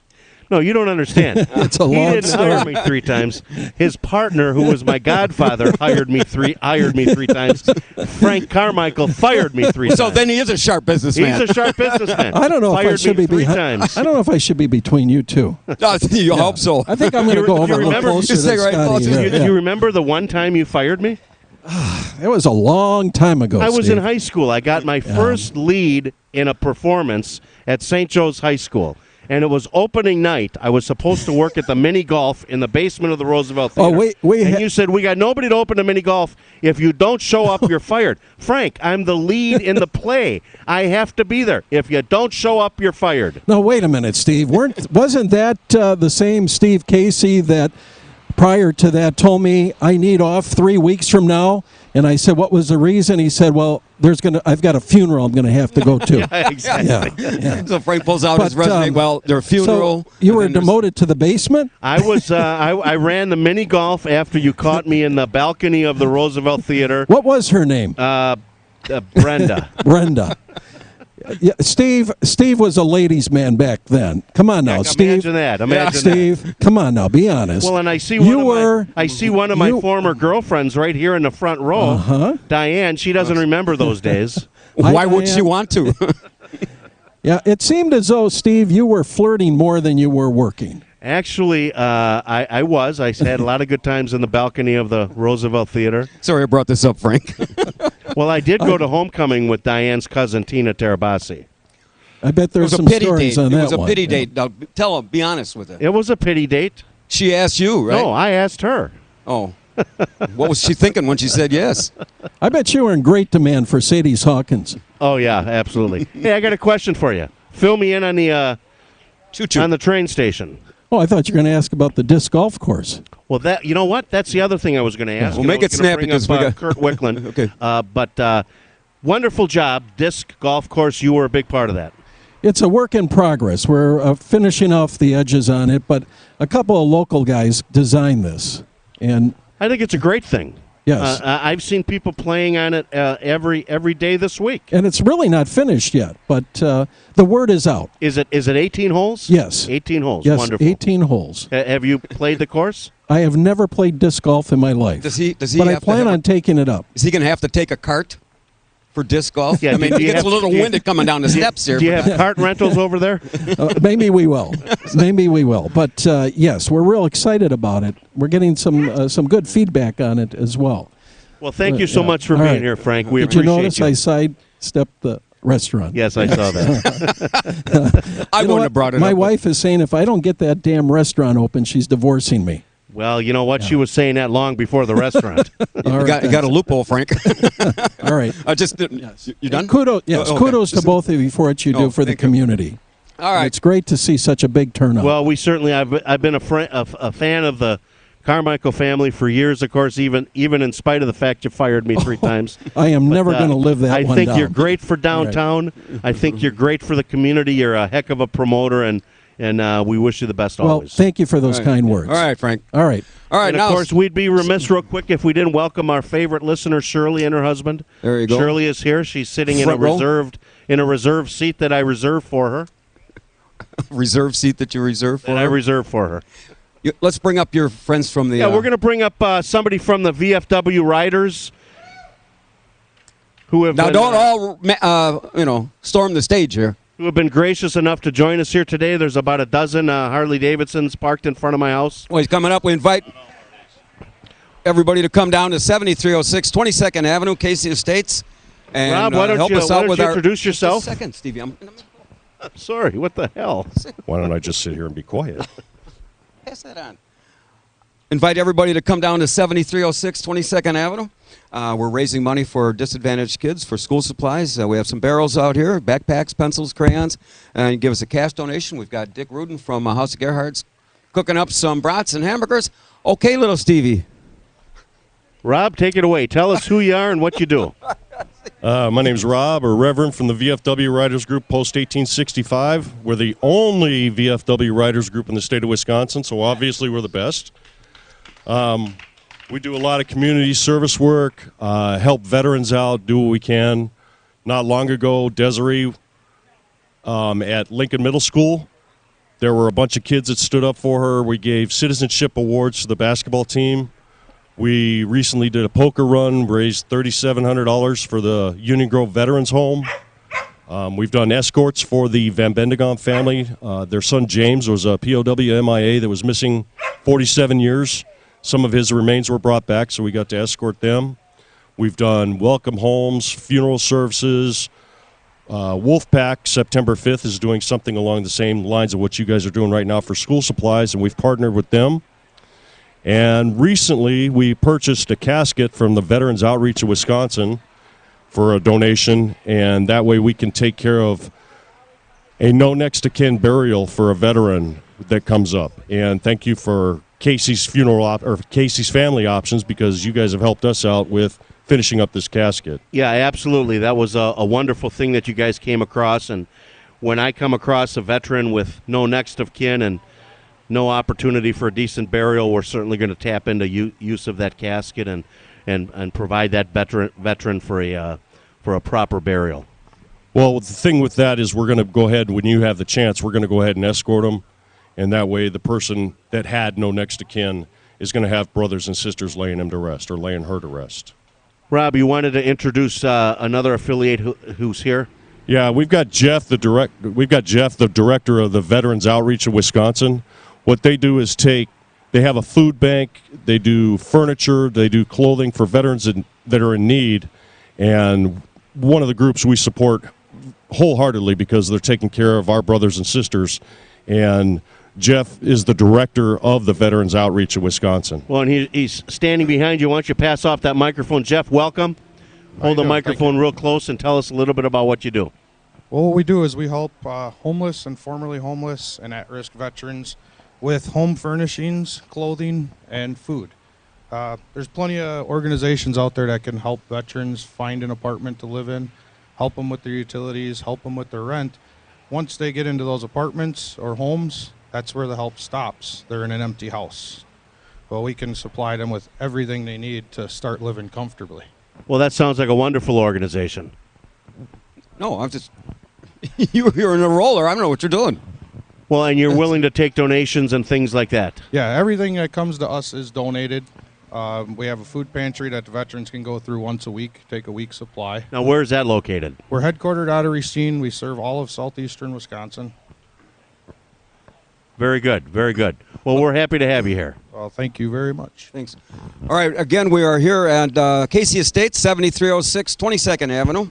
Speaker 3: no, you don't understand.
Speaker 9: It's a
Speaker 3: He
Speaker 9: long
Speaker 3: didn't hire me 3 times. His partner, who was my godfather, hired me 3 times. Frank Carmichael fired me 3 times.
Speaker 2: So then he is a sharp businessman.
Speaker 3: He's a sharp businessman.
Speaker 9: I don't know if I
Speaker 3: Fired
Speaker 9: should
Speaker 3: me
Speaker 9: be
Speaker 3: 3
Speaker 9: behind.
Speaker 3: times.
Speaker 9: I don't know if I should be between you two.
Speaker 2: You hope so.
Speaker 9: I think I'm going to go over a little
Speaker 3: remember-
Speaker 9: closer
Speaker 2: You stay
Speaker 9: to
Speaker 2: right
Speaker 9: Scotty
Speaker 2: close.
Speaker 9: here.
Speaker 3: Do you remember the one time you fired me?
Speaker 9: It was a long time ago.
Speaker 3: I was
Speaker 9: Steve.
Speaker 3: in high school. I got my first lead in a performance at St. Joe's High School. And it was opening night. I was supposed to work at the mini golf in the basement of the Roosevelt Theater. And you said, we got nobody to open the mini golf. If you don't show up, you're fired. Frank, I'm the lead in the play. I have to be there. If you don't show up, you're fired.
Speaker 9: No, wait a minute, Steve. Wasn't that the same Steve Casey that prior to that told me I need off 3 weeks from now? And I said, what was the reason? He said, well, I've got a funeral I'm going to have to go to.
Speaker 3: Yeah, exactly.
Speaker 9: Yeah.
Speaker 2: So Frank pulls out his resume. Well, their funeral.
Speaker 9: So you were demoted to the basement?
Speaker 3: I was. I ran the mini golf after you caught me in the balcony of the Roosevelt Theater.
Speaker 9: What was her name?
Speaker 3: Brenda.
Speaker 9: Brenda. Yeah, Steve was a ladies' man back then. Come on now, Steve.
Speaker 3: Imagine that. Imagine
Speaker 9: Steve, come on now, be honest.
Speaker 3: Well, and I see one of my former girlfriends right here in the front row. Diane. She doesn't remember those days.
Speaker 2: Why would she want to?
Speaker 9: Yeah, it seemed as though, Steve, you were flirting more than you were working.
Speaker 3: Actually, I was. I had a lot of good times in the balcony of the Roosevelt Theater.
Speaker 2: Sorry I brought this up, Frank.
Speaker 3: Well, I did go to homecoming with Diane's cousin, Tina Terabasi.
Speaker 9: I bet there's some stories on that one.
Speaker 2: It was a pity date. Now, tell him, be honest with it.
Speaker 3: It was a pity date.
Speaker 2: She asked you, right?
Speaker 3: No, I asked her.
Speaker 2: Oh. What was she thinking when she said yes?
Speaker 9: I bet you were in great demand for Sadie's Hawkins.
Speaker 3: Oh, yeah, absolutely. Hey, I got a question for you. Fill me in on the on the train station.
Speaker 9: Oh, I thought you were going to ask about the disc golf course.
Speaker 3: Well, you know what? That's the other thing I was going to ask.
Speaker 2: We'll make it snappy because we got
Speaker 3: Kurt Wicklund.
Speaker 2: Okay.
Speaker 3: But wonderful job, disc golf course. You were a big part of that.
Speaker 9: It's a work in progress. We're finishing off the edges on it, but a couple of local guys designed this, and
Speaker 3: I think it's a great thing.
Speaker 9: Yes.
Speaker 3: I've seen people playing on it every day this week.
Speaker 9: And it's really not finished yet, but the word is out.
Speaker 3: Is it 18 holes?
Speaker 9: Yes.
Speaker 3: 18 holes.
Speaker 9: Yes,
Speaker 3: Wonderful.
Speaker 9: 18 holes.
Speaker 3: Have you played the course?
Speaker 9: I have never played disc golf in my life.
Speaker 2: Does he
Speaker 9: but I plan on taking it up.
Speaker 2: Is he going to have to take a cart for disc golf?
Speaker 3: Yeah,
Speaker 2: I mean, he gets a little winded coming down the steps here.
Speaker 3: Do you have cart rentals over there?
Speaker 9: Maybe we will. Maybe we will. But, yes, we're real excited about it. We're getting some good feedback on it as well.
Speaker 3: Well, thank you so much for
Speaker 9: All
Speaker 3: being
Speaker 9: right.
Speaker 3: here, Frank. We
Speaker 9: Did you
Speaker 3: appreciate
Speaker 9: notice I sidestepped the restaurant.
Speaker 3: Yes, I saw that.
Speaker 2: I
Speaker 9: You know
Speaker 2: wouldn't
Speaker 9: what?
Speaker 2: have brought it
Speaker 9: My
Speaker 2: up.
Speaker 9: wife is saying if I don't get that damn restaurant open, she's divorcing me.
Speaker 3: Well, you know what? She was saying that long before the restaurant.
Speaker 9: All
Speaker 2: You got a loophole, Frank.
Speaker 9: All right.
Speaker 2: You done?
Speaker 9: Kudos, yes,
Speaker 2: Oh, okay.
Speaker 9: kudos to both of you for what you do for the
Speaker 2: thank you.
Speaker 9: community.
Speaker 2: All right.
Speaker 9: It's great to see such a big turnout.
Speaker 3: Well, we certainly. I've been a fan of the Carmichael family for years. Of course, even in spite of the fact you fired me 3 times.
Speaker 9: I am never going to live that
Speaker 3: I
Speaker 9: one
Speaker 3: think
Speaker 9: down.
Speaker 3: you're great for downtown. I think you're great for the community. You're a heck of a promoter, and we wish you the best
Speaker 9: Well,
Speaker 3: always.
Speaker 9: thank you for those kind words.
Speaker 2: All right, Frank.
Speaker 9: All right.
Speaker 2: All right.
Speaker 3: And
Speaker 2: now,
Speaker 3: of course, we'd be remiss real quick if we didn't welcome our favorite listener, Shirley, and her husband.
Speaker 2: There you go.
Speaker 3: Shirley is here. She's sitting in a
Speaker 2: Front row.
Speaker 3: reserved seat that I reserved for her.
Speaker 2: reserve seat that you reserved for
Speaker 3: That I
Speaker 2: her.
Speaker 3: reserved for her.
Speaker 2: Let's bring up your friends from the.
Speaker 3: Yeah, we're going to bring up somebody from the VFW Riders who have
Speaker 2: Now,
Speaker 3: been,
Speaker 2: don't all storm the stage here.
Speaker 3: who have been gracious enough to join us here today. There's about a dozen Harley Davidsons parked in front of my house.
Speaker 2: Well, he's coming up. We invite everybody to come down to 7306 22nd Avenue, Casey Estates, and
Speaker 3: Rob, why don't
Speaker 2: help
Speaker 3: you,
Speaker 2: us
Speaker 3: why
Speaker 2: out
Speaker 3: don't
Speaker 2: with
Speaker 3: you
Speaker 2: our.
Speaker 3: introduce
Speaker 2: Just
Speaker 3: yourself?
Speaker 2: a second, Stevie.
Speaker 3: Sorry, what the hell?
Speaker 10: Why don't I just sit here and be quiet?
Speaker 2: Pass that on. Invite everybody to come down to 7306 22nd Avenue. We're raising money for disadvantaged kids for school supplies. We have some barrels out here, backpacks, pencils, crayons, and you give us a cash donation. We've got Dick Rudin from House of Gerhardt's cooking up some brats and hamburgers. Okay, little Stevie.
Speaker 3: Rob, take it away. Tell us who you are and what you do.
Speaker 10: My name's Rob, or Reverend, from the VFW Riders Group, Post 1865. We're the only VFW Riders Group in the state of Wisconsin, so obviously we're the best. We do a lot of community service work, help veterans out, do what we can. Not long ago, Desiree at Lincoln Middle School, there were a bunch of kids that stood up for her. We gave citizenship awards to the basketball team. We recently did a poker run, raised $3,700 for the Union Grove Veterans Home. We've done escorts for the Van Bendigon family. Their son James was a POW MIA that was missing 47 years. Some of his remains were brought back, so we got to escort them. We've done welcome homes, funeral services. Wolfpack, September 5th, is doing something along the same lines of what you guys are doing right now for school supplies, and we've partnered with them. And recently, we purchased a casket from the Veterans Outreach of Wisconsin for a donation, and that way we can take care of a no next to kin burial for a veteran that comes up. And thank you for Casey's Casey's Family Options, because you guys have helped us out with finishing up this casket.
Speaker 3: Yeah, absolutely. That was a wonderful thing that you guys came across. And when I come across a veteran with no next of kin and no opportunity for a decent burial, we're certainly going to tap into use of that casket and provide that veteran for a proper burial.
Speaker 10: Well, the thing with that is we're going to go ahead, when you have the chance, we're going to go ahead and escort them. And that way the person that had no next to kin is going to have brothers and sisters laying him to rest, or laying her to rest.
Speaker 3: Rob, you wanted to introduce another affiliate who's here?
Speaker 10: Yeah, we've got Jeff, the director of the Veterans Outreach of Wisconsin. What they do is they have a food bank, they do furniture, they do clothing for veterans that are in need, and one of the groups we support wholeheartedly because they're taking care of our brothers and sisters, and Jeff is the director of the Veterans Outreach of Wisconsin.
Speaker 3: Well, and he's standing behind you. Why don't you pass off that microphone? Jeff, welcome. Hold the microphone real close and tell us a little bit about what you do.
Speaker 11: Well, what we do is we help homeless and formerly homeless and at-risk veterans with home furnishings, clothing, and food. There's plenty of organizations out there that can help veterans find an apartment to live in, help them with their utilities, help them with their rent. Once they get into those apartments or homes, that's where the help stops. They're in an empty house. Well, we can supply them with everything they need to start living comfortably.
Speaker 3: Well, that sounds like a wonderful organization.
Speaker 2: No, I'm just. You're in a roller. I don't know what you're doing.
Speaker 3: Well, and you're willing to take donations and things like that.
Speaker 11: Yeah, everything that comes to us is donated. We have a food pantry that the veterans can go through once a week, take a week's supply.
Speaker 3: Now, where is that located?
Speaker 11: We're headquartered out of Racine. We serve all of southeastern Wisconsin.
Speaker 3: Very good, very good. Well, we're happy to have you here.
Speaker 11: Well, thank you very much.
Speaker 2: Thanks. All right, again, we are here at Casey Estates, 7306 22nd Avenue.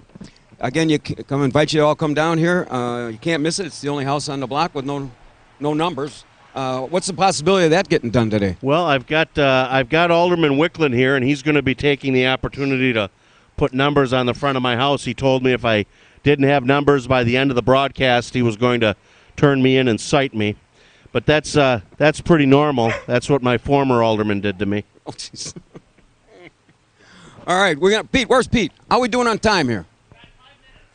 Speaker 2: Again, come invite you to all come down here. You can't miss it. It's the only house on the block with no numbers. What's the possibility of that getting done today?
Speaker 3: Well, I've got Alderman Wicklund here, and he's going to be taking the opportunity to put numbers on the front of my house. He told me if I didn't have numbers by the end of the broadcast, he was going to turn me in and cite me. But that's pretty normal. That's what my former alderman did to me.
Speaker 2: Oh, jeez. All right, we got Pete. Where's Pete? How are we doing on time here?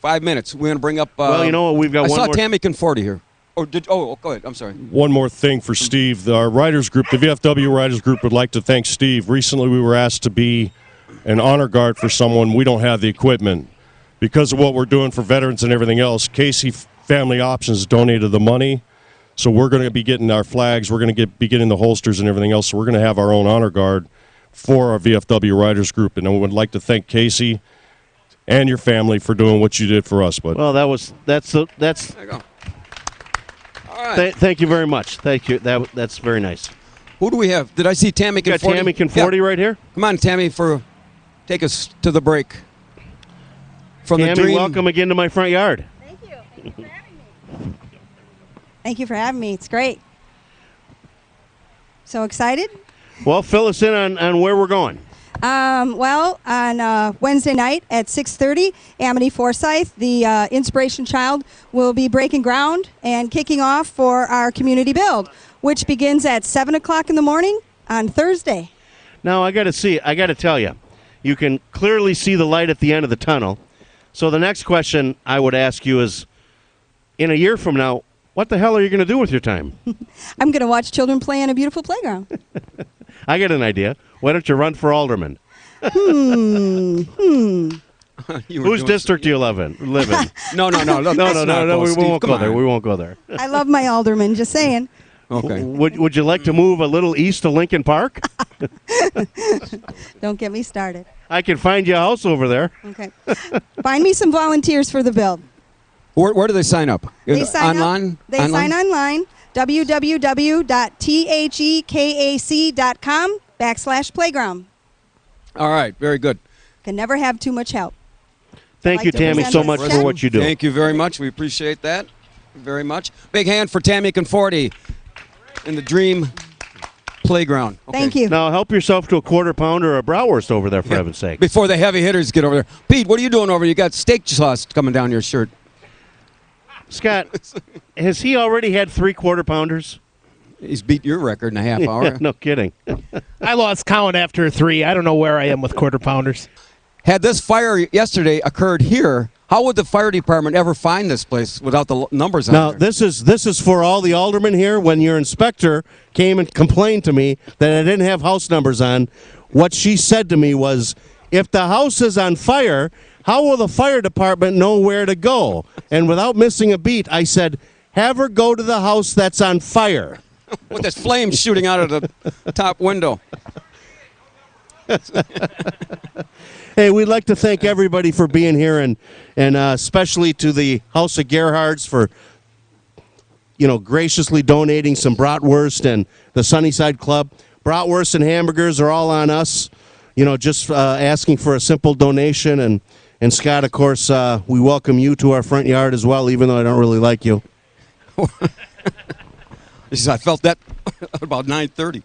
Speaker 2: 5 minutes. We're going to bring up.
Speaker 3: Well, you know what? We've got.
Speaker 2: I
Speaker 3: one
Speaker 2: saw
Speaker 3: more.
Speaker 2: Tammy Conforti here. Go ahead. I'm sorry.
Speaker 10: One more thing for Steve. Our writers group, the VFW writers group, would like to thank Steve. Recently, we were asked to be an honor guard for someone. We don't have the equipment. Because of what we're doing for veterans and everything else, Casey Family Options donated the money. So we're going to be getting our flags. We're going to be getting the holsters and everything else. So we're going to have our own honor guard for our VFW writers group. And I would like to thank Casey and your family for doing what you did for us. But
Speaker 3: Well, that's.
Speaker 2: There you go. All right.
Speaker 3: Thank you very much. Thank you. That's very nice.
Speaker 2: Who do we have? Did I see Tammy
Speaker 3: Got
Speaker 2: Conforti?
Speaker 3: Tammy Conforti right here.
Speaker 2: Come on, Tammy, take us to the break. From
Speaker 3: Tammy,
Speaker 2: the dream.
Speaker 3: welcome again to my front yard.
Speaker 12: Thank you. Thank you for having me. Thank you for having me. It's great. So excited?
Speaker 3: Well, fill us in on where we're going.
Speaker 12: Well, on Wednesday night at 6:30, Amity Forsyth, the Inspiration Child, will be breaking ground and kicking off for our community build, which begins at 7 o'clock in the morning on Thursday.
Speaker 3: Now, I got to tell you, you can clearly see the light at the end of the tunnel. So the next question I would ask you is, in a year from now, what the hell are you going to do with your time?
Speaker 12: I'm going to watch children play on a beautiful playground.
Speaker 3: I got an idea. Why don't you run for alderman?
Speaker 2: You were
Speaker 3: Whose
Speaker 2: doing
Speaker 3: district do you live in?
Speaker 2: No. Look,
Speaker 3: No,
Speaker 2: let's not go,
Speaker 3: we
Speaker 2: Steve.
Speaker 3: won't
Speaker 2: Come
Speaker 3: go there.
Speaker 2: on.
Speaker 3: We won't go there.
Speaker 12: I love my alderman, just saying.
Speaker 2: Okay.
Speaker 3: Would you like to move a little east of Lincoln Park?
Speaker 12: Don't get me started.
Speaker 3: I can find you a house over there.
Speaker 12: Okay. Find me some volunteers for the build.
Speaker 2: Where do they sign up?
Speaker 12: They sign
Speaker 2: online?
Speaker 12: up. They sign online. www.tekac.com/playground.
Speaker 2: All right. Very good.
Speaker 12: Can never have too much help.
Speaker 3: Thank
Speaker 12: I'd
Speaker 3: you,
Speaker 12: like to
Speaker 3: Tammy,
Speaker 12: present
Speaker 3: so
Speaker 12: this
Speaker 3: much
Speaker 12: check.
Speaker 3: for what you do.
Speaker 2: Thank you very much. We appreciate that very much. Big hand for Tammy Conforti in the Dream Playground. Okay.
Speaker 12: Thank you.
Speaker 3: Now help yourself to a quarter pounder or a brawwurst over there, for heaven's sake.
Speaker 2: Before the heavy hitters get over there. Pete, what are you doing over there? You got steak sauce coming down your shirt.
Speaker 3: Scott, has he already had 3 quarter pounders?
Speaker 2: He's beat your record in a half hour.
Speaker 3: No kidding.
Speaker 4: I lost count after 3. I don't know where I am with quarter pounders.
Speaker 2: Had this fire yesterday occurred here, how would the fire department ever find this place without the numbers on
Speaker 3: Now,
Speaker 2: there?
Speaker 3: this is for all the aldermen here. When your inspector came and complained to me that I didn't have house numbers on, what she said to me was, if the house is on fire, how will the fire department know where to go? And without missing a beat, I said, have her go to the house that's on fire.
Speaker 2: With this flame shooting out of the top window.
Speaker 3: Hey, we'd like to thank everybody for being here, and especially to the House of Gerhards for, graciously donating some bratwurst, and the Sunnyside Club. Bratwurst and hamburgers are all on us. Just asking for a simple donation, and Scott, of course, we welcome you to our front yard as well, even though I don't really like you.
Speaker 2: I felt that about 9:30.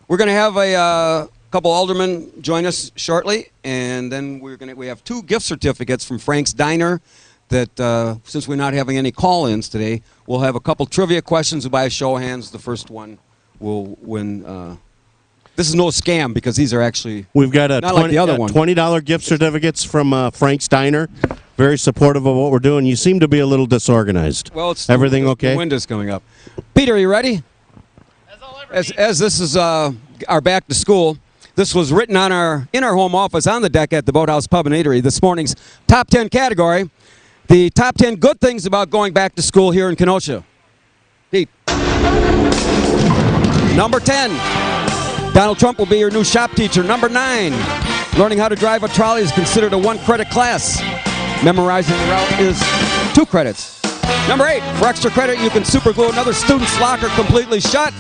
Speaker 2: We're going to have a couple aldermen join us shortly, and then we have 2 gift certificates from Frank's Diner that, since we're not having any call-ins today, we'll have a couple trivia questions by a show of hands. The first one will win. This is no scam because these are actually
Speaker 3: We've got a
Speaker 2: not like the other one.
Speaker 3: $20 gift certificates from Frank's Diner. Very supportive of what we're doing. You seem to be a little disorganized.
Speaker 2: Well, it's
Speaker 3: everything
Speaker 2: the
Speaker 3: okay?
Speaker 2: wind is coming up. Peter, are you ready? As this is our back to school, this was written in our home office on the deck at the Boathouse Pub and Eatery. This morning's top 10 category, the top 10 good things about going back to school here in Kenosha. Pete. Number 10, Donald Trump will be your new shop teacher. Number 9, learning how to drive a trolley is considered a 1-credit class. Memorizing the route is 2 credits. Number 8, for extra credit, you can super glue another student's locker completely shut.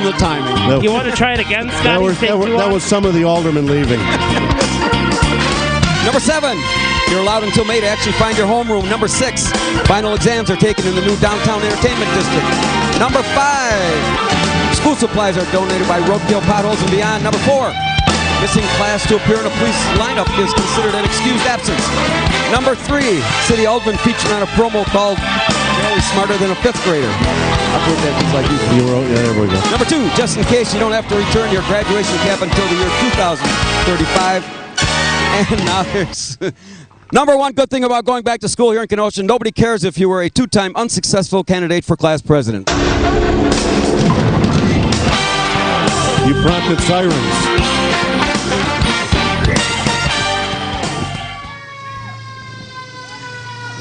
Speaker 2: the timing.
Speaker 4: You want to try it again, Scotty?
Speaker 3: That was some of the aldermen leaving.
Speaker 2: Number 7, you're allowed until May to actually find your homeroom. Number 6, final exams are taken in the new downtown entertainment district. Number 5, school supplies are donated by Roadkill Potholes and Beyond. Number 4, missing class to appear in a police lineup is considered an excused absence. Number 3, city alderman featured on a promo called "Always Smarter Than a 5th Grader." I've heard that things like you.
Speaker 3: Yeah, there we go.
Speaker 2: Number 2, just in case you don't have to return your graduation cap until the year 2035. And now there's number 1 good thing about going back to school here in Kenosha. Nobody cares if you were a 2-time unsuccessful candidate for class president.
Speaker 3: You prompted sirens.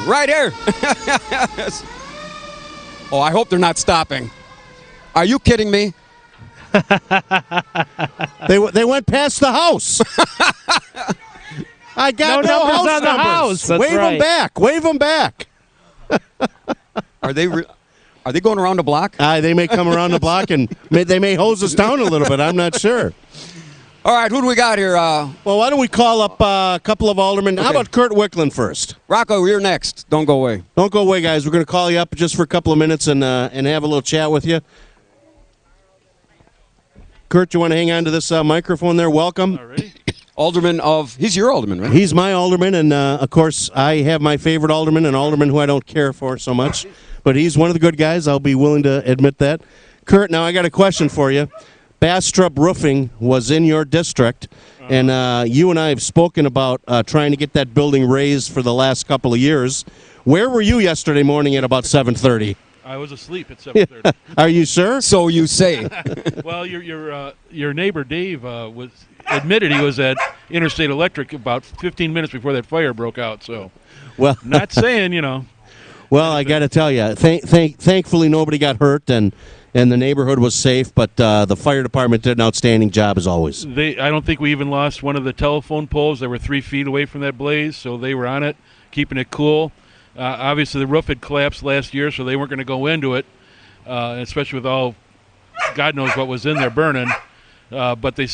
Speaker 2: Right here. Oh, I hope they're not stopping. Are you kidding me?
Speaker 3: They went past the house. I got no
Speaker 4: numbers
Speaker 3: house
Speaker 4: on the
Speaker 3: numbers.
Speaker 4: house. That's
Speaker 3: Wave
Speaker 4: right.
Speaker 3: them back. Wave them back.
Speaker 2: Are they going around the block?
Speaker 3: They may come around the block and they may hose us down a little bit. I'm not sure.
Speaker 2: All right, who do we got here?
Speaker 3: Well, why don't we call up a couple of aldermen? How about Kurt Wickland first?
Speaker 2: Rocco, you're next. Don't go away.
Speaker 3: Don't go away, guys. We're going to call you up just for a couple of minutes and have a little chat with you. Kurt, you want to hang on to this microphone there? Welcome.
Speaker 13: All right.
Speaker 2: Alderman he's your alderman, right?
Speaker 3: He's my alderman, and of course, I have my favorite alderman, an alderman who I don't care for so much. But he's one of the good guys. I'll be willing to admit that. Kurt, now I got a question for you. Bastrop Roofing was in your district, and you and I have spoken about trying to get that building raised for the last couple of years. Where were you yesterday morning at about 7:30?
Speaker 13: I was asleep at 7:30.
Speaker 3: Are you sure?
Speaker 2: So you say.
Speaker 13: Well, your neighbor Dave admitted he was at Interstate Electric about 15 minutes before that fire broke out. So,
Speaker 3: well,
Speaker 13: not saying,
Speaker 3: Well, I got to tell you, thankfully nobody got hurt and the neighborhood was safe. But the fire department did an outstanding job as always.
Speaker 13: I don't think we even lost one of the telephone poles. They were 3 feet away from that blaze, so they were on it, keeping it cool. Obviously, the roof had collapsed last year, so they weren't going to go into it, especially with all God knows what was in there burning. But they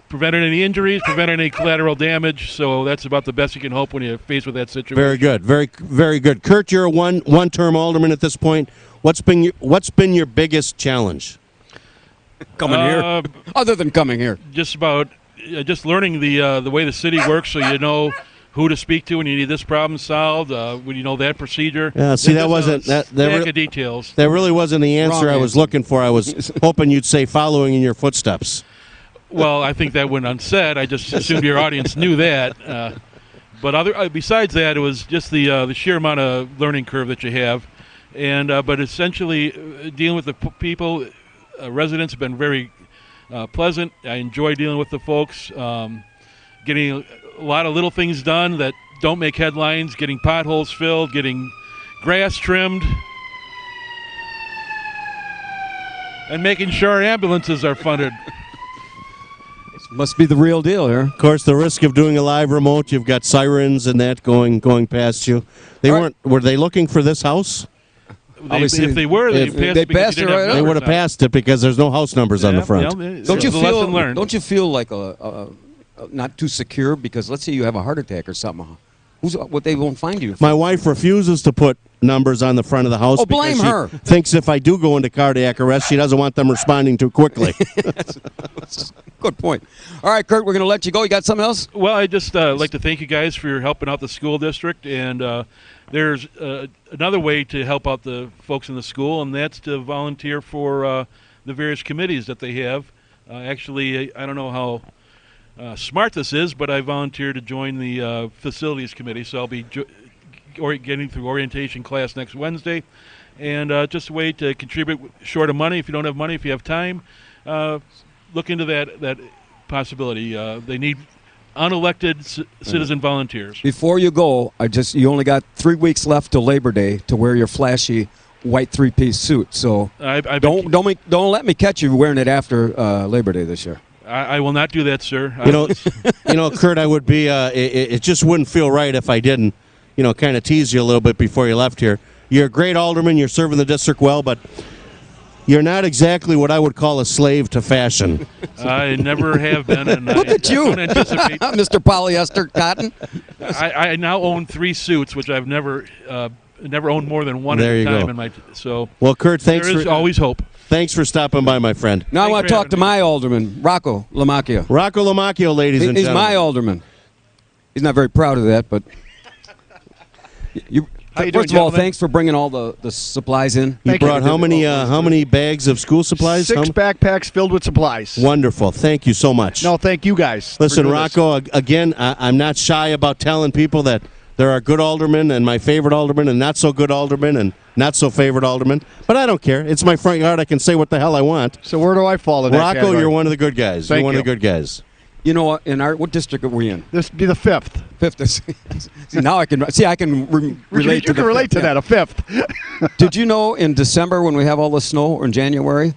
Speaker 13: prevented any injuries, prevented any collateral damage, so that's about the best you can hope when you're faced with that situation.
Speaker 3: Very good, very good. Kurt, you're a one-term alderman at this point. What's been your biggest challenge?
Speaker 2: Coming here, other than coming here,
Speaker 13: just learning the way the city works, so you know who to speak to when you need this problem solved, when you know that procedure.
Speaker 3: Yeah, see, that wasn't that
Speaker 13: of details.
Speaker 3: That really wasn't the answer
Speaker 2: Wrong
Speaker 3: I was
Speaker 2: answer.
Speaker 3: looking for. I was hoping you'd say following in your footsteps.
Speaker 13: Well, I think that went unsaid. I just assumed your audience knew that. But besides that, it was just the sheer amount of learning curve that you have, and but essentially dealing with the people, residents have been very pleasant. I enjoy dealing with the folks, getting a lot of little things done that don't make headlines, getting potholes filled, getting grass trimmed, and making sure our ambulances are funded.
Speaker 2: must be the real deal here.
Speaker 3: Of course, the risk of doing a live remote, you've got sirens and that going past you. Were they looking for this house?
Speaker 13: If they were, they passed it right.
Speaker 3: They would have passed it because there's no house numbers on the front.
Speaker 2: Don't you feel like not too secure? Because let's say you have a heart attack or something. What they won't find you.
Speaker 3: My wife refuses to put numbers on the front of the house.
Speaker 2: Oh, blame her.
Speaker 3: She thinks if I do go into cardiac arrest, she doesn't want them responding too quickly.
Speaker 2: That's a good point. All right, Kurt, we're going to let you go. You got something else?
Speaker 13: Well, I just like to thank you guys for helping out the school district. And there's another way to help out the folks in the school, and that's to volunteer for the various committees that they have. Actually, I don't know how smart this is, but I volunteered to join the facilities committee, so I'll be getting through orientation class next Wednesday, and just a way to contribute short of money. If you don't have money, if you have time, look into that possibility. They need unelected citizen volunteers.
Speaker 2: Before you go, you only got 3 weeks left till Labor Day to wear your flashy white three-piece suit. So don't let me catch you wearing it after Labor Day this year.
Speaker 13: I will not do that, sir.
Speaker 3: Kurt, I would be. It just wouldn't feel right if I didn't, kind of tease you a little bit before you left here. You're a great alderman. You're serving the district well, but You're not exactly what I would call a slave to fashion.
Speaker 13: I never have been, and
Speaker 2: Look at you,
Speaker 13: don't anticipate.
Speaker 2: Mr. Polyester Cotton.
Speaker 13: I now own 3 suits, which I've never owned more than one
Speaker 3: There
Speaker 13: at
Speaker 3: you
Speaker 13: a time
Speaker 3: go.
Speaker 13: in my. So
Speaker 3: Well, Kurt, thanks
Speaker 13: there is
Speaker 3: for
Speaker 13: always hope.
Speaker 3: Thanks for stopping by, my friend.
Speaker 2: Now I
Speaker 13: Thanks
Speaker 2: want
Speaker 13: for
Speaker 2: to talk
Speaker 13: having
Speaker 2: to
Speaker 13: me.
Speaker 2: my alderman, Rocco Lamacchio.
Speaker 3: Rocco Lamacchio, ladies and
Speaker 2: He's
Speaker 3: gentlemen.
Speaker 2: my alderman. He's not very proud of that, but
Speaker 14: How you
Speaker 2: first
Speaker 14: doing,
Speaker 2: of all,
Speaker 14: gentlemen?
Speaker 2: thanks for bringing all the supplies in.
Speaker 3: You
Speaker 14: Thank you.
Speaker 3: brought how many bags of school supplies?
Speaker 14: 6 backpacks filled with supplies.
Speaker 3: Wonderful. Thank you so much.
Speaker 14: No, thank you guys. for
Speaker 3: Listen,
Speaker 14: doing this.
Speaker 3: Rocco, again, I'm not shy about telling people that there are good aldermen and my favorite aldermen and not so good aldermen and not so favorite aldermen. But I don't care. It's my front yard. I can say what the hell I want.
Speaker 14: So where do I fall in that
Speaker 3: Rocco,
Speaker 14: category?
Speaker 3: you're one of the good guys.
Speaker 14: Thank
Speaker 3: you're one
Speaker 14: you.
Speaker 3: of the good guys.
Speaker 2: You know what? What district are we in?
Speaker 14: This would be the 5th.
Speaker 2: Fifth. See, now I can relate to
Speaker 14: You can relate to that, a 5th.
Speaker 2: Did you know in December when we have all the snow, or in January,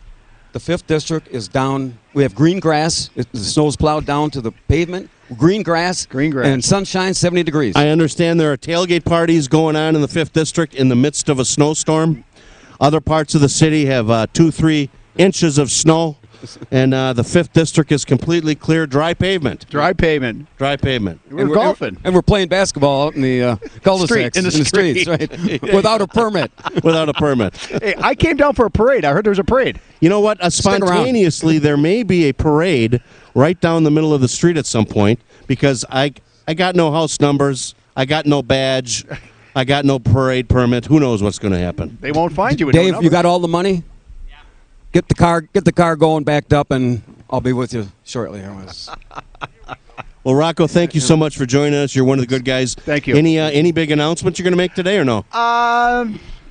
Speaker 2: the 5th district is down? We have green grass. The snow's plowed down to the pavement. Green grass. And sunshine, 70 degrees.
Speaker 3: I understand there are tailgate parties going on in the 5th District in the midst of a snowstorm. Other parts of the city have 2-3 inches of snow, and the 5th District is completely clear, dry pavement.
Speaker 14: Dry pavement.
Speaker 3: Dry pavement.
Speaker 14: We're golfing.
Speaker 2: And we're playing basketball out in the cul-de-sacs,
Speaker 14: in the
Speaker 2: streets,
Speaker 14: street.
Speaker 2: right? Without a permit.
Speaker 3: Without a permit.
Speaker 14: Hey, I came down for a parade. I heard there was a parade.
Speaker 3: You know what?
Speaker 2: around.
Speaker 3: Spontaneously, there may be a parade right down the middle of the street at some point because I got no house numbers. I got no badge. I got no parade permit. Who knows what's going to happen?
Speaker 14: They won't find you with no
Speaker 2: Dave, you
Speaker 14: numbers.
Speaker 2: got all the money? Yeah. Get the car going, backed up, and I'll be with you shortly.
Speaker 3: Well, Rocco, thank you so much for joining us. You're one of the good guys.
Speaker 14: Thank you.
Speaker 3: Any big announcements you're going to make today or no?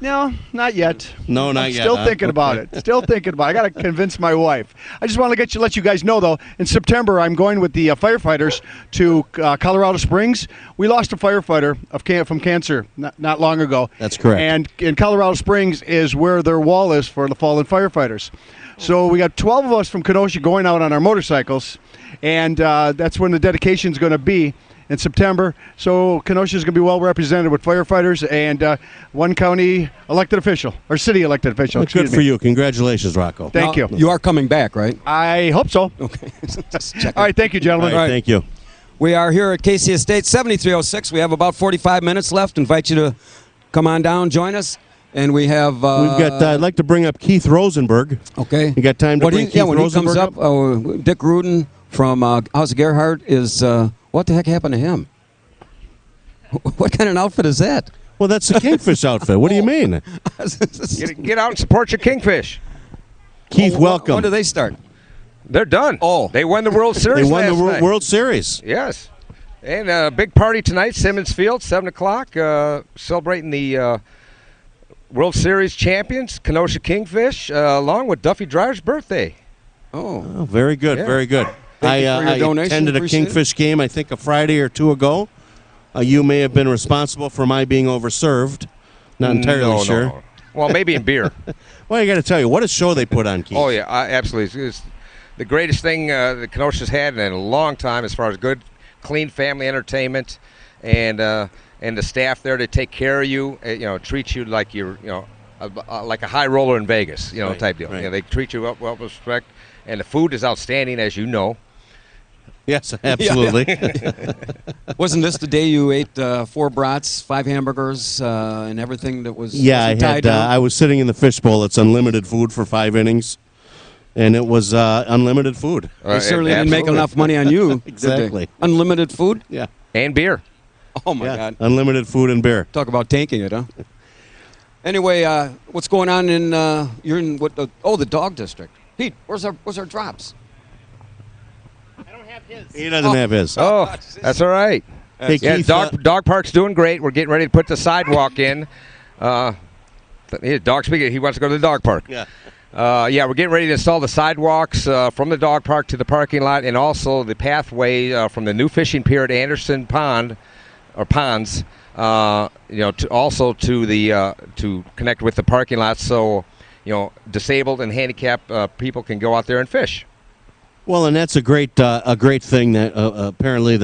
Speaker 14: No, not yet.
Speaker 3: No, not
Speaker 14: I'm
Speaker 3: yet.
Speaker 14: Still
Speaker 3: huh?
Speaker 14: thinking about it. Still thinking about it. I got to convince my wife. I just want to let you guys know, though, in September, I'm going with the firefighters to Colorado Springs. We lost a firefighter from cancer not long ago.
Speaker 3: That's correct.
Speaker 14: And in Colorado Springs is where their wall is for the fallen firefighters. So we got 12 of us from Kenosha going out on our motorcycles, and that's when the dedication is going to be in September. So Kenosha is going to be well represented with firefighters and one county elected official, or city elected official.
Speaker 3: Well,
Speaker 14: excuse
Speaker 3: good
Speaker 14: me.
Speaker 3: for you. Congratulations, Rocco.
Speaker 14: Thank you.
Speaker 2: You are coming back, right?
Speaker 14: I hope so.
Speaker 2: Okay.
Speaker 14: All right, thank you, gentlemen.
Speaker 3: All right, thank you.
Speaker 2: We are here at Casey Estates, 7306. We have about 45 minutes left. Invite you to come on down, join us. And we have...
Speaker 3: We've got. I'd like to bring up Keith Rosenberg.
Speaker 2: Okay.
Speaker 3: You got time to bring Keith
Speaker 2: when
Speaker 3: Rosenberg
Speaker 2: he comes up, Dick Rudin from House of Gerhardt is... what the heck happened to him? What kind of an outfit is that?
Speaker 3: Well, that's the Kingfish outfit. What do you mean?
Speaker 15: Get out and support your Kingfish.
Speaker 3: Keith, welcome.
Speaker 2: When do they start?
Speaker 15: They're done.
Speaker 2: Oh.
Speaker 15: They won the World Series
Speaker 3: They won the
Speaker 15: last night.
Speaker 3: World Series.
Speaker 15: Yes. And a big party tonight, Simmons Field, 7 o'clock, celebrating the World Series champions, Kenosha Kingfish, along with Duffy Driver's birthday.
Speaker 2: Oh,
Speaker 3: very good,
Speaker 15: Yeah.
Speaker 3: very good.
Speaker 2: Thank you for your
Speaker 3: I
Speaker 2: donation.
Speaker 3: attended a
Speaker 2: Appreciate it.
Speaker 3: Kingfish game, I think, a Friday or two ago. You may have been responsible for my being overserved. Not entirely
Speaker 15: No,
Speaker 3: sure.
Speaker 15: No. Well, maybe in beer.
Speaker 3: Well, I got to tell you, what a show they put on, Keith.
Speaker 15: Oh, yeah, absolutely. It's the greatest thing that Kenosha's had in a long time as far as good, clean family entertainment and the staff there to take care of you, treat you like you're, like a high roller in Vegas,
Speaker 3: Right,
Speaker 15: type deal.
Speaker 3: right.
Speaker 15: They treat you well with respect, and the food is outstanding, as you know.
Speaker 3: Yes, absolutely.
Speaker 2: Wasn't this the day you ate 4 brats, 5 hamburgers, and everything that was
Speaker 3: Yeah, I
Speaker 2: wasn't tied
Speaker 3: had.
Speaker 2: down?
Speaker 3: I was sitting in the fishbowl. It's unlimited food for 5 innings, and it was unlimited food.
Speaker 2: They certainly didn't make enough money on you. did they?
Speaker 3: Exactly.
Speaker 2: Unlimited food?
Speaker 3: Yeah.
Speaker 15: And beer.
Speaker 2: Oh, my
Speaker 3: Yeah,
Speaker 2: God.
Speaker 3: unlimited food and beer.
Speaker 2: Talk about tanking it, huh? Anyway, what's going on in, you're in what, the dog district. Pete, where's our drops?
Speaker 3: He doesn't have his.
Speaker 15: Oh, that's all right.
Speaker 3: Hey,
Speaker 15: Yeah,
Speaker 3: Keith,
Speaker 15: dog park's doing great. We're getting ready to put the sidewalk in. Dog speaking, he wants to go to the dog park.
Speaker 3: Yeah.
Speaker 15: We're getting ready to install the sidewalks from the dog park to the parking lot, and also the pathway from the new fishing pier at Anderson Pond, or ponds, to connect with the parking lot, so disabled and handicapped people can go out there and fish.
Speaker 3: Well, and that's a great thing that apparently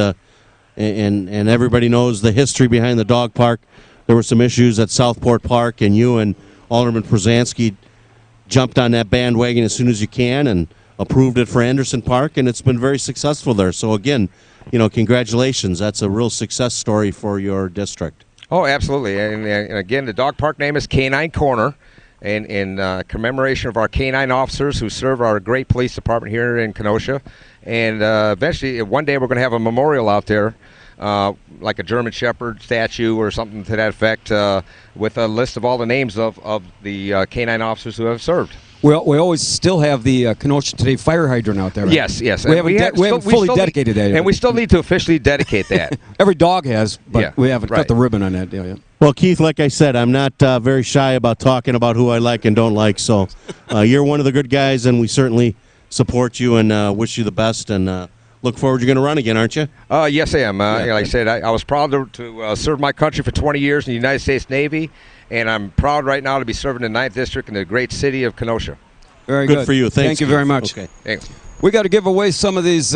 Speaker 3: and everybody knows the history behind the dog park. There were some issues at Southport Park, and you and Alderman Przanski jumped on that bandwagon as soon as you can and approved it for Anderson Park, and it's been very successful there. So again, congratulations. That's a real success story for your district.
Speaker 15: Oh, absolutely. And again, the dog park name is Canine Corner, and in commemoration of our canine officers who serve our great police department here in Kenosha. And eventually, one day, we're going to have a memorial out there, like a German Shepherd statue or something to that effect, with a list of all the names of the canine officers who have served.
Speaker 2: Well, we always still have the Kenosha Today fire hydrant out there. Right?
Speaker 15: Yes.
Speaker 2: We haven't fully dedicated that yet.
Speaker 15: And we still need to officially dedicate that.
Speaker 2: Every dog has, but
Speaker 15: Yeah,
Speaker 2: we haven't
Speaker 15: right.
Speaker 2: cut the ribbon on that deal yet.
Speaker 3: Well, Keith, like I said, I'm not very shy about talking about who I like and don't like. So you're one of the good guys, and we certainly support you and wish you the best. And look forward. You're going to run again, aren't you?
Speaker 15: Yes, I am. Like I said, I was proud to serve my country for 20 years in the United States Navy, and I'm proud right now to be serving the 9th District in the great city of Kenosha.
Speaker 2: Very
Speaker 3: good for you. Thanks,
Speaker 2: Thank you very much.
Speaker 3: Okay.
Speaker 15: Thanks.
Speaker 2: We got to give away some of these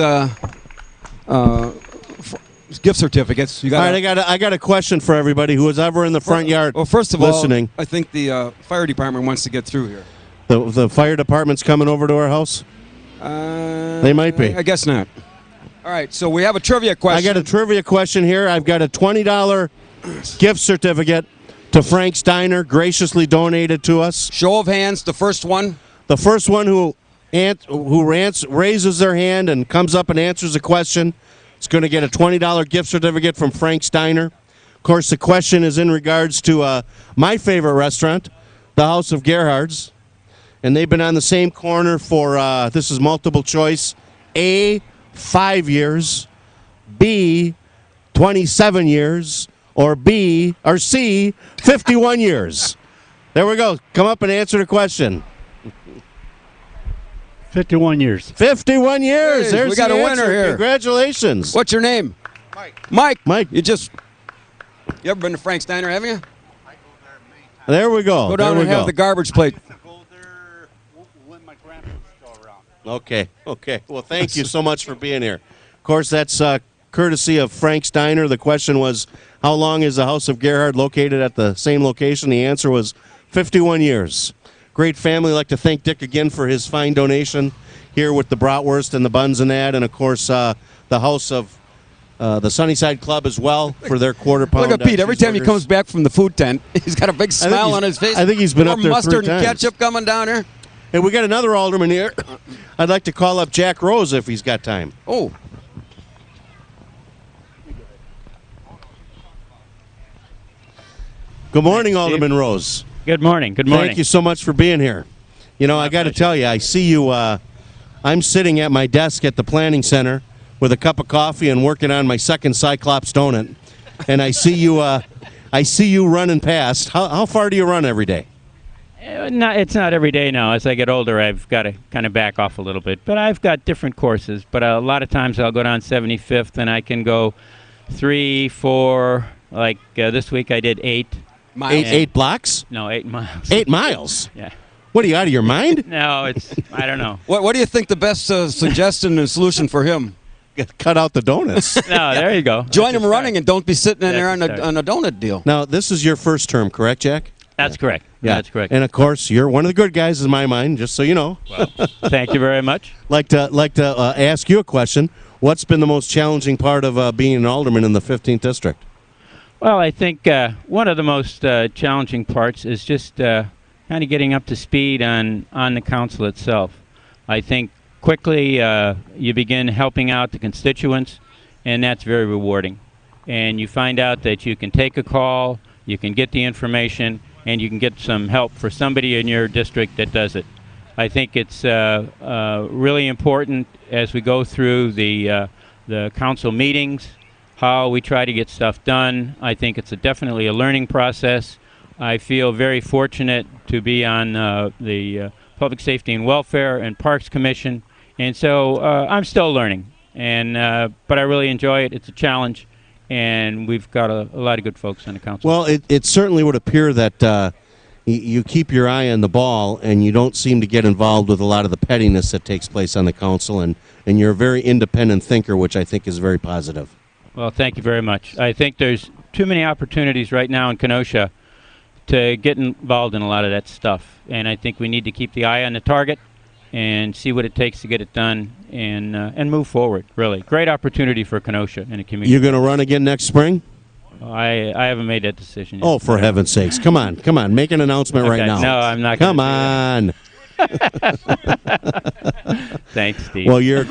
Speaker 2: gift certificates. You
Speaker 3: All right, I got a question for everybody who was ever in the front yard.
Speaker 2: Well, first of
Speaker 3: listening.
Speaker 2: all, I think the fire department wants to get through here.
Speaker 3: The fire department's coming over to our house. They might be.
Speaker 2: I guess not. All right, so we have a trivia question.
Speaker 3: I got a trivia question here. I've got a $20 gift certificate to Frank's Diner, graciously donated to us.
Speaker 2: Show of hands, the first one.
Speaker 3: The first one who raises their hand and comes up and answers a question is going to get a $20 gift certificate from Frank's Diner. Of course, the question is in regards to my favorite restaurant, the House of Gerhard's. And they've been on the same corner for, this is multiple choice, A, 5 years, B, 27 years, or C, 51 years. There we go. Come up and answer the question.
Speaker 16: 51 years.
Speaker 3: 51 years.
Speaker 2: Hey,
Speaker 3: There's
Speaker 2: we got
Speaker 3: the
Speaker 2: a
Speaker 3: answer.
Speaker 2: winner here.
Speaker 3: Congratulations.
Speaker 2: What's your name?
Speaker 14: Mike.
Speaker 2: Mike. You ever been to Frank's Diner, haven't you?
Speaker 3: There we go.
Speaker 2: Go down
Speaker 3: there
Speaker 2: and
Speaker 3: we
Speaker 2: have
Speaker 3: go.
Speaker 2: the garbage plate.
Speaker 3: Okay. Well, thank you so much for being here. Of course, that's courtesy of Frank's Diner. The question was, how long is the House of Gerhard located at the same location? The answer was 51 years. Great family. I'd like to thank Dick again for his fine donation here with the bratwurst and the buns and that. And, of course, the House of the Sunnyside Club as well for their quarter pound.
Speaker 2: Look at Pete. Every time he
Speaker 3: cheeseburgers.
Speaker 2: comes back from the food tent, he's got a big smile on his face.
Speaker 3: I think he's been
Speaker 2: More
Speaker 3: up there
Speaker 2: mustard
Speaker 3: 3
Speaker 2: and
Speaker 3: times.
Speaker 2: ketchup coming down here.
Speaker 3: Hey, we got another alderman here. I'd like to call up Jack Rose if he's got time.
Speaker 2: Oh.
Speaker 3: Good morning, Alderman Rose.
Speaker 16: Good morning. Good morning.
Speaker 3: Thank you so much for being here. You know, I got to tell you, I see you. I'm sitting at my desk at the Planning Center with a cup of coffee and working on my second Cyclops donut, and I see you. I see you running past. How far do you run every day?
Speaker 16: It's not every day now. As I get older, I've got to kind of back off a little bit. But I've got different courses. But a lot of times I'll go down 75th, and I can go 3, 4. Like this week, I did 8.
Speaker 2: Miles?
Speaker 3: 8 blocks?
Speaker 16: No, 8 miles.
Speaker 3: 8 miles?
Speaker 16: Yeah.
Speaker 3: What are you, out of your mind?
Speaker 16: No, I don't know.
Speaker 2: What do you think the best suggestion and solution for him?
Speaker 3: Cut out the donuts.
Speaker 16: No, there you go.
Speaker 2: Join him running and don't be sitting in there
Speaker 16: That's
Speaker 2: on a donut deal.
Speaker 3: Now, this is your first term, correct, Jack?
Speaker 16: That's correct.
Speaker 3: Yeah.
Speaker 16: That's correct.
Speaker 3: And of course, you're one of the good guys in my mind, just so you know.
Speaker 16: Well, thank you very much.
Speaker 3: Like to ask you a question. What's been the most challenging part of being an alderman in the 15th district?
Speaker 16: Well, I think one of the most challenging parts is just kind of getting up to speed on the council itself. I think quickly you begin helping out the constituents, and that's very rewarding. And you find out that you can take a call, you can get the information, and you can get some help for somebody in your district that does it. I think it's really important as we go through the council meetings, how we try to get stuff done. I think it's definitely a learning process. I feel very fortunate to be on the Public Safety and Welfare and Parks Commission, and so I'm still learning. But I really enjoy it. It's a challenge, and we've got a lot of good folks on the council.
Speaker 3: Well, it certainly would appear that you keep your eye on the ball, and you don't seem to get involved with a lot of the pettiness that takes place on the council, and you're a very independent thinker, which I think is very positive.
Speaker 16: Well, thank you very much. I think there's too many opportunities right now in Kenosha to get involved in a lot of that stuff. And I think we need to keep the eye on the target and see what it takes to get it done and move forward, really. Great opportunity for Kenosha and the community.
Speaker 3: You're going to run again next spring?
Speaker 16: I haven't made that decision yet.
Speaker 3: Oh, for heaven's sakes. Come on. Make an announcement right
Speaker 16: Okay,
Speaker 3: now.
Speaker 16: no, I'm not
Speaker 3: Come
Speaker 16: gonna
Speaker 3: on.
Speaker 16: Thanks, Steve.
Speaker 3: Well, you're a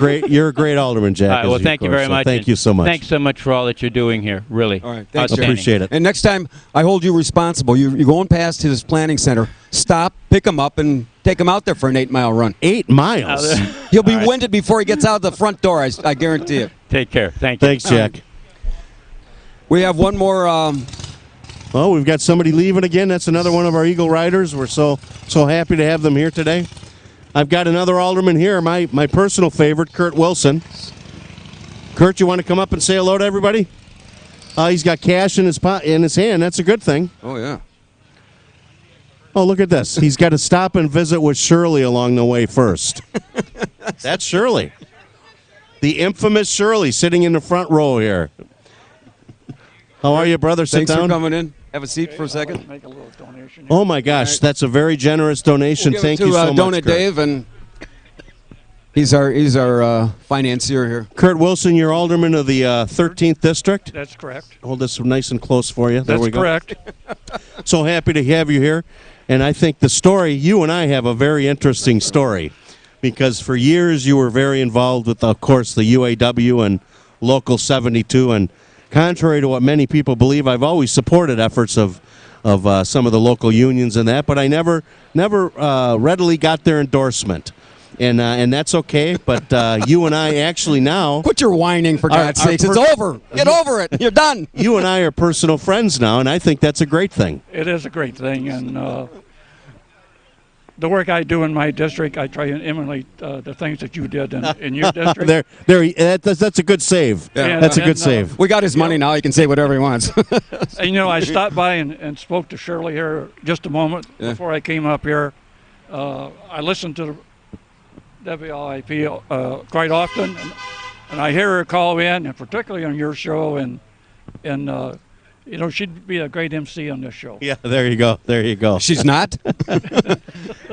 Speaker 3: great alderman, Jack.
Speaker 16: All right,
Speaker 3: as
Speaker 16: well,
Speaker 3: you
Speaker 16: thank you
Speaker 3: course,
Speaker 16: very
Speaker 3: so
Speaker 16: much.
Speaker 3: Thank you so much.
Speaker 16: Thanks so much for all that you're doing here, really.
Speaker 2: All right, thanks, Jack.
Speaker 3: Appreciate it.
Speaker 2: And next time I hold you responsible. You're going past his planning center. Stop, pick him up, and take him out there for an 8-mile run.
Speaker 3: 8 miles?
Speaker 2: He'll be winded before he gets out the front door, I guarantee it.
Speaker 16: Take care. Thank you.
Speaker 3: Thanks, Jack.
Speaker 2: We have one more.
Speaker 3: Well, we've got somebody leaving again. That's another one of our Eagle Riders. We're so happy to have them here today. I've got another alderman here, my personal favorite, Kurt Wilson. Kurt, you want to come up and say hello to everybody? He's got cash in his hand. That's a good thing.
Speaker 2: Oh, yeah.
Speaker 3: Oh, look at this. He's got to stop and visit with Shirley along the way first. That's Shirley. The infamous Shirley sitting in the front row here. How are you, brother? Sit
Speaker 2: Thanks
Speaker 3: down.
Speaker 2: for coming in. Have a seat for a second.
Speaker 17: Make a little donation.
Speaker 3: Oh, my gosh. That's a very generous donation.
Speaker 2: We'll give
Speaker 3: Thank
Speaker 2: it to,
Speaker 3: you so much,
Speaker 2: Donut
Speaker 3: Kurt.
Speaker 2: Dave, and he's our financier here.
Speaker 3: Kurt Wilson, you're alderman of the 13th District.
Speaker 17: That's correct.
Speaker 3: Hold this nice and close for you. There
Speaker 17: That's
Speaker 3: we go.
Speaker 17: correct.
Speaker 3: So happy to have you here. And I think the story, you and I have a very interesting story. Because for years you were very involved with, of course, the UAW and Local 72. And contrary to what many people believe, I've always supported efforts of some of the local unions and that, but I never readily got their endorsement. And that's okay, but you and I actually now...
Speaker 2: Quit your whining, for God's sakes. It's over. Get over it. You're done.
Speaker 3: You and I are personal friends now, and I think that's a great thing.
Speaker 17: It is a great thing, and the work I do in my district, I try and emulate the things that you did in your district.
Speaker 3: That's a good save.
Speaker 2: Yeah.
Speaker 3: That's a good save.
Speaker 2: We got his money now. He can say whatever he wants.
Speaker 17: And, I stopped by and spoke to Shirley here just a moment before I came up here. I listened to WLIP quite often, and I hear her call in, and particularly on your show, and she'd be a great MC on this show.
Speaker 3: Yeah, there you go. There you go.
Speaker 2: She's not?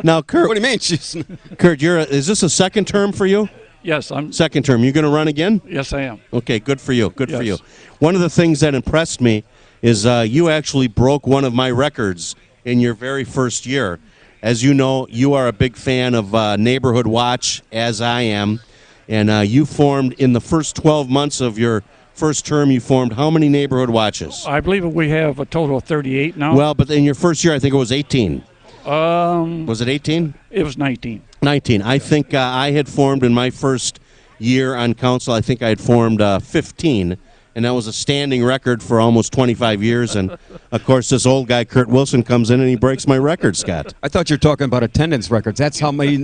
Speaker 3: Now, Kurt.
Speaker 2: What do you mean? She's
Speaker 3: Kurt, is this a second term for you?
Speaker 17: Yes, I'm.
Speaker 3: Second term. You going to run again?
Speaker 17: Yes, I am.
Speaker 3: Okay, good for you. Good for
Speaker 17: Yes.
Speaker 3: you. One of the things that impressed me is you actually broke one of my records in your very first year. As you know, you are a big fan of Neighborhood Watch, as I am. And you formed, in the first 12 months of your first term, you formed how many Neighborhood Watches?
Speaker 17: I believe we have a total of 38 now.
Speaker 3: Well, but in your first year, I think it was 18. Was it 18?
Speaker 17: It was 19.
Speaker 3: 19. I think I had formed in my first year on council, I think I had formed 15. And that was a standing record for almost 25 years. And, of course, this old guy, Kurt Wilson, comes in and he breaks my record, Scott.
Speaker 2: I thought you were talking about attendance records. That's how many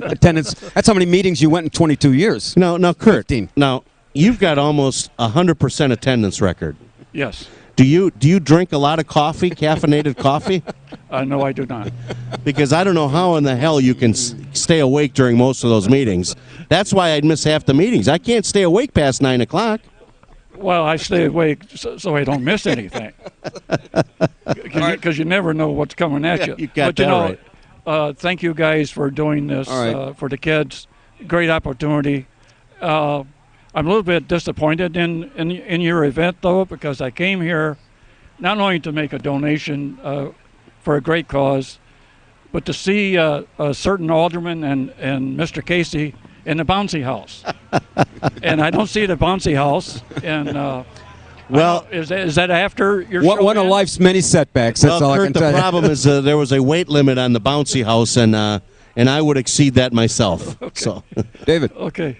Speaker 2: meetings you went in 22 years.
Speaker 3: Now, Kurt,
Speaker 2: 15.
Speaker 3: Now, you've got almost 100% attendance record.
Speaker 17: Yes.
Speaker 3: Do you drink a lot of coffee, caffeinated coffee?
Speaker 17: No, I do not.
Speaker 3: Because I don't know how in the hell you can stay awake during most of those meetings. That's why I'd miss half the meetings. I can't stay awake past 9 o'clock.
Speaker 17: Well, I stay awake so I don't miss anything. Because you never know what's coming at you.
Speaker 3: You got
Speaker 17: but,
Speaker 3: that right.
Speaker 17: Thank you guys for doing this for the kids. Great opportunity. I'm a little bit disappointed in your event, though, because I came here not only to make a donation for a great cause, but to see a certain alderman and Mr. Casey in the bouncy house. And I don't see the bouncy house. And
Speaker 3: well,
Speaker 17: is that after your show?
Speaker 2: One of life's many setbacks. That's all
Speaker 3: Kurt,
Speaker 2: I can tell you.
Speaker 3: the problem is there was a weight limit on the bouncy house, and I would exceed that myself.
Speaker 17: Okay.
Speaker 3: So,
Speaker 2: David.
Speaker 17: Okay.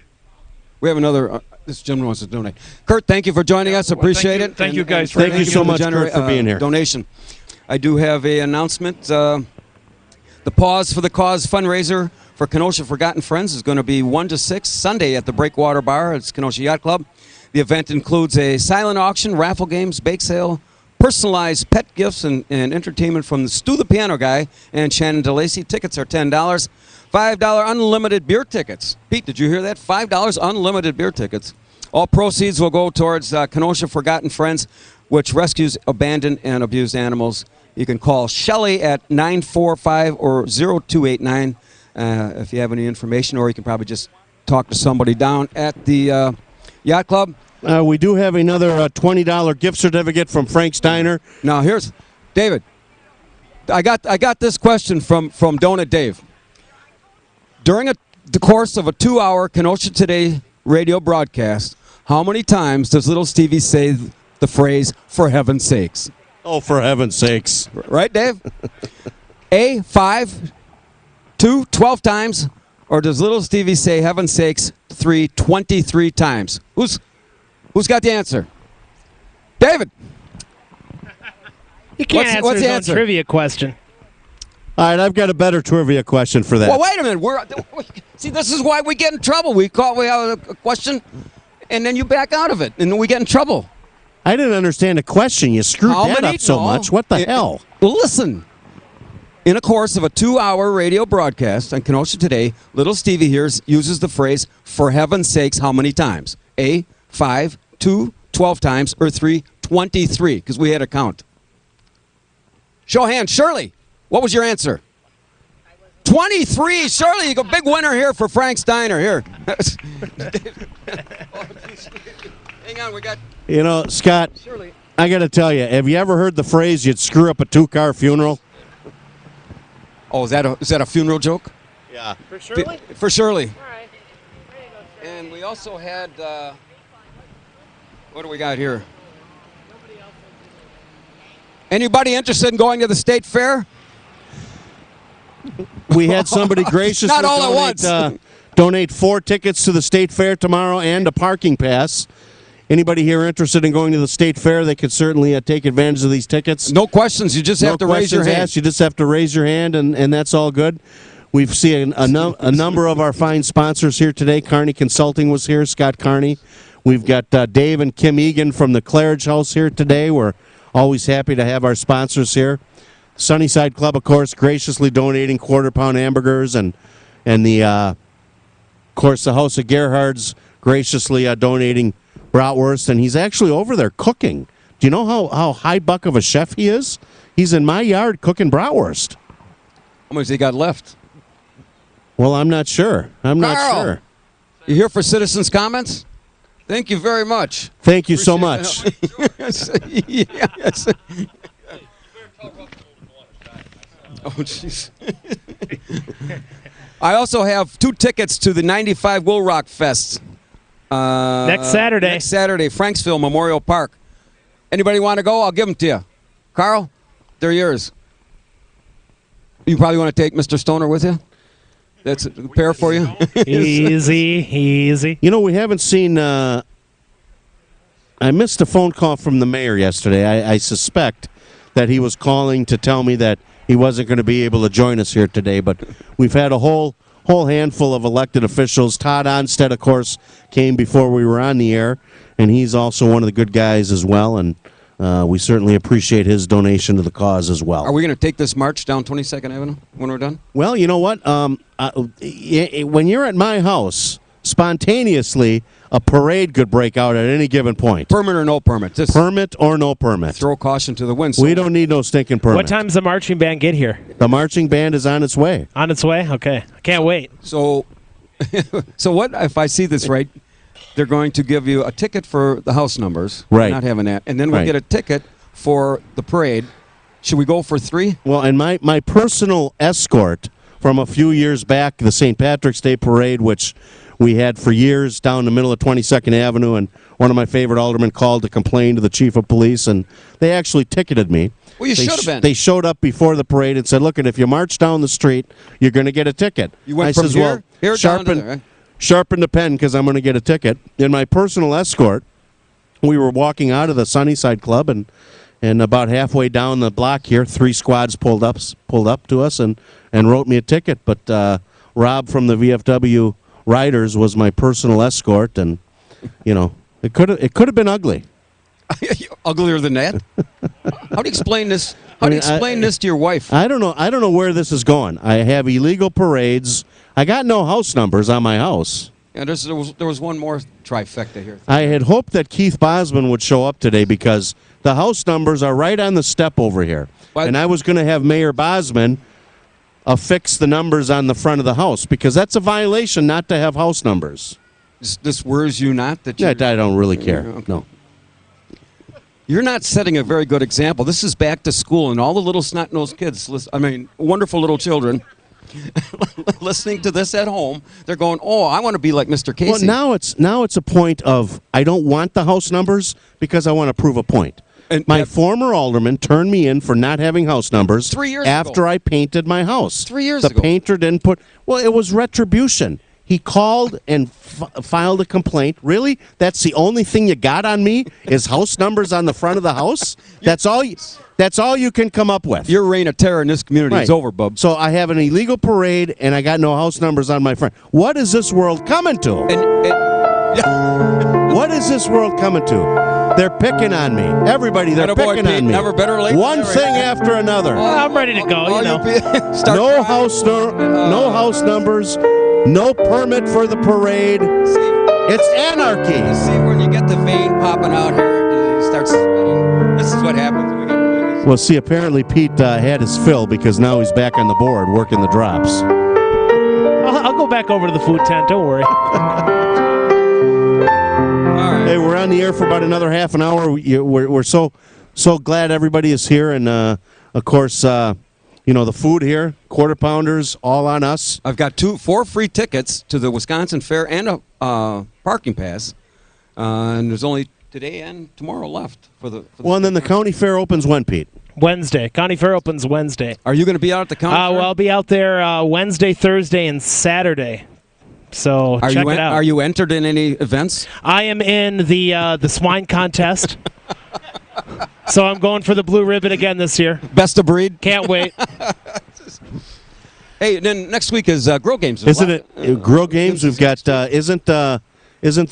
Speaker 2: We have another. This gentleman wants to donate. Kurt, thank you for joining us. Appreciate it.
Speaker 17: Thank you guys.
Speaker 3: Thank you so much, Kurt, for being here.
Speaker 2: Donation. I do have a announcement. The Pause for the Cause fundraiser for Kenosha Forgotten Friends is going to be 1 to 6 Sunday at the Breakwater Bar. It's Kenosha Yacht Club. The event includes a silent auction, raffle games, bake sale, personalized pet gifts, and entertainment from Stu the Piano Guy and Shannon DeLacy. Tickets are $10. $5 unlimited beer tickets. Pete, did you hear that? $5 unlimited beer tickets. All proceeds will go towards Kenosha Forgotten Friends. which rescues abandoned and abused animals. You can call Shelley at 945 or 0289 if you have any information, or you can probably just talk to somebody down at the Yacht Club.
Speaker 3: We do have another $20 gift certificate from Frank Steiner.
Speaker 2: Now here's David. I got this question from Donut Dave. During the course of a 2-hour Kenosha Today radio broadcast, how many times does little Stevie say the phrase "for heaven's sakes"?
Speaker 3: Oh, for heaven's sakes!
Speaker 2: Right, Dave? A, 5, 2, 12 times, or does little Stevie say "heaven's sakes" 23 times? Who's got the answer? David.
Speaker 4: You can't answer
Speaker 2: what's
Speaker 4: his
Speaker 2: the
Speaker 4: own
Speaker 2: answer?
Speaker 4: trivia question.
Speaker 3: All right, I've got a better trivia question for that.
Speaker 2: Well, wait a minute. See, this is why we get in trouble. We have a question, and then you back out of it, and then we get in trouble.
Speaker 3: I didn't understand the question. You screwed that up so much. What the hell?
Speaker 2: Well, listen. In a course of a 2-hour radio broadcast on Kenosha Today, little Stevie here uses the phrase "for heaven's sakes" how many times? A, 5, 2, 12 times, or 3, 23, because we had a count. Show of hands. Shirley, what was your answer? 23. Shirley, you go big winner here for Frank Steiner. Here. Hang on, we got...
Speaker 3: You know, Scott,
Speaker 2: Shirley.
Speaker 3: I got to tell you, have you ever heard the phrase "you'd screw up a 2-car funeral"?
Speaker 2: Oh, is that a funeral joke?
Speaker 3: Yeah.
Speaker 4: For Shirley?
Speaker 2: For Shirley.
Speaker 4: All right. There you go, Shirley.
Speaker 2: And we also had, what do we got here? Anybody interested in going to the state fair?
Speaker 3: We had somebody graciously
Speaker 2: Not all at once.
Speaker 3: Donate 4 tickets to the state fair tomorrow and a parking pass. Anybody here interested in going to the state fair, they could certainly take advantage of these tickets.
Speaker 2: No questions. You just have to raise your hand.
Speaker 3: Asked. You just have to raise your hand, and that's all good. We've seen a number of our fine sponsors here today. Carney Consulting was here, Scott Carney. We've got Dave and Kim Egan from the Claridge House here today. We're always happy to have our sponsors here. Sunnyside Club, of course, graciously donating quarter-pound hamburgers, and the, of course, the House of Gerhard's graciously donating bratwurst, and he's actually over there cooking. Do you know how high buck of a chef he is? He's in my yard cooking bratwurst.
Speaker 2: How much he got left?
Speaker 3: Well, I'm not sure. I'm not
Speaker 2: Carl,
Speaker 3: sure.
Speaker 2: You here for citizens' comments? Thank you very much.
Speaker 3: Thank you so much.
Speaker 2: Yes. Oh, jeez. I also have 2 tickets to the 95 Will Rock Fest.
Speaker 4: Next Saturday.
Speaker 2: Next Saturday, Franksville Memorial Park. Anybody want to go? I'll give them to you. Carl, they're yours. You probably want to take Mr. Stoner with you? That's a pair for you?
Speaker 4: Easy.
Speaker 3: You know, we haven't seen... I missed a phone call from the mayor yesterday. I suspect that he was calling to tell me that he wasn't going to be able to join us here today, but we've had a whole handful of elected officials. Todd Onstead, of course, came before we were on the air, and he's also one of the good guys as well, and we certainly appreciate his donation to the cause as well.
Speaker 2: Are we going to take this march down 22nd Avenue when we're done?
Speaker 3: Well, you know what? When you're at my house, spontaneously, a parade could break out at any given point.
Speaker 2: Permit or no permit? Just
Speaker 3: permit or no permit.
Speaker 2: Throw caution to the wind.
Speaker 3: We don't need no stinking permit.
Speaker 4: What time does the marching band get here?
Speaker 3: The marching band is on its way.
Speaker 4: On its way? Okay. I can't wait.
Speaker 2: So what if I see this right? They're going to give you a ticket for the house numbers.
Speaker 3: Right.
Speaker 2: We're not having that. And then we'll get a ticket for the parade. Should we go for 3?
Speaker 3: Well, and my personal escort from a few years back, the St. Patrick's Day Parade, which we had for years down the middle of 22nd Avenue, and one of my favorite aldermen called to complain to the chief of police, and they actually ticketed me.
Speaker 2: Well, you should have been.
Speaker 3: They showed up before the parade and said, look, if you march down the street, you're going to get a ticket.
Speaker 2: You went
Speaker 3: I
Speaker 2: from
Speaker 3: says,
Speaker 2: here,
Speaker 3: well,
Speaker 2: here down to there, right?
Speaker 3: Sharpen the pen because I'm going to get a ticket. In my personal escort, we were walking out of the Sunnyside Club, and about halfway down the block here, 3 squads pulled up to us and wrote me a ticket. But Rob from the VFW Riders was my personal escort, and it could have been ugly.
Speaker 2: Uglier than that? How do you explain this? How do you explain this to your wife?
Speaker 3: I don't know where this is going. I have illegal parades. I got no house numbers on my house.
Speaker 2: Yeah, there was one more trifecta here.
Speaker 3: I had hoped that Keith Bosman would show up today because The house numbers are right on the step over here. And I was going to have Mayor Bosman affix the numbers on the front of the house because that's a violation not to have house numbers.
Speaker 2: This worries you not? That
Speaker 3: I don't really care. No.
Speaker 2: You're not setting a very good example. This is back to school, and all the little snot-nosed kids, wonderful little children, listening to this at home, they're going, oh, I want to be like Mr. Casey.
Speaker 3: Well, now it's a point of I don't want the house numbers because I want to prove a point. And my former alderman turned me in for not having house numbers
Speaker 2: 3 years
Speaker 3: after
Speaker 2: ago.
Speaker 3: I painted my house.
Speaker 2: 3 years
Speaker 3: ago.
Speaker 2: ago.
Speaker 3: The painter didn't put... Well, it was retribution. He called and filed a complaint. Really? That's the only thing you got on me is house numbers on the front of the house? That's all you can come up with.
Speaker 2: Your reign of terror in this community is over, bub.
Speaker 3: So I have an illegal parade, and I got no house numbers on my front. What is this world coming to? What is this world coming to? They're picking on me. Everybody, they're picking on me.
Speaker 2: Never better late.
Speaker 3: One thing after another.
Speaker 4: I'm ready to go.
Speaker 3: No house numbers. No permit for the parade. It's anarchy.
Speaker 2: You see, when you get the vein popping out here, it starts spinning. This is what happens.
Speaker 3: Well, see, apparently Pete had his fill because now he's back on the board working the drops.
Speaker 4: I'll go back over to the food tent. Don't worry.
Speaker 3: Hey, we're on the air for about another half an hour. We're so glad everybody is here, and of course, the food here, quarter pounders, all on us.
Speaker 2: I've got 4 free tickets to the Wisconsin Fair and a parking pass, and there's only today and tomorrow left for the.
Speaker 3: Well, and then the county fair opens when, Pete?
Speaker 4: Wednesday. County fair opens Wednesday.
Speaker 2: Are you going to be out at the county fair?
Speaker 4: Well, I'll be out there Wednesday, Thursday, and Saturday. So check it out.
Speaker 2: Are you entered in any events?
Speaker 4: I am in the swine contest. So I'm going for the blue ribbon again this year.
Speaker 2: Best of breed.
Speaker 4: Can't wait.
Speaker 2: Hey, then next week is Grill Games.
Speaker 3: Isn't it Grill Games? We've got isn't the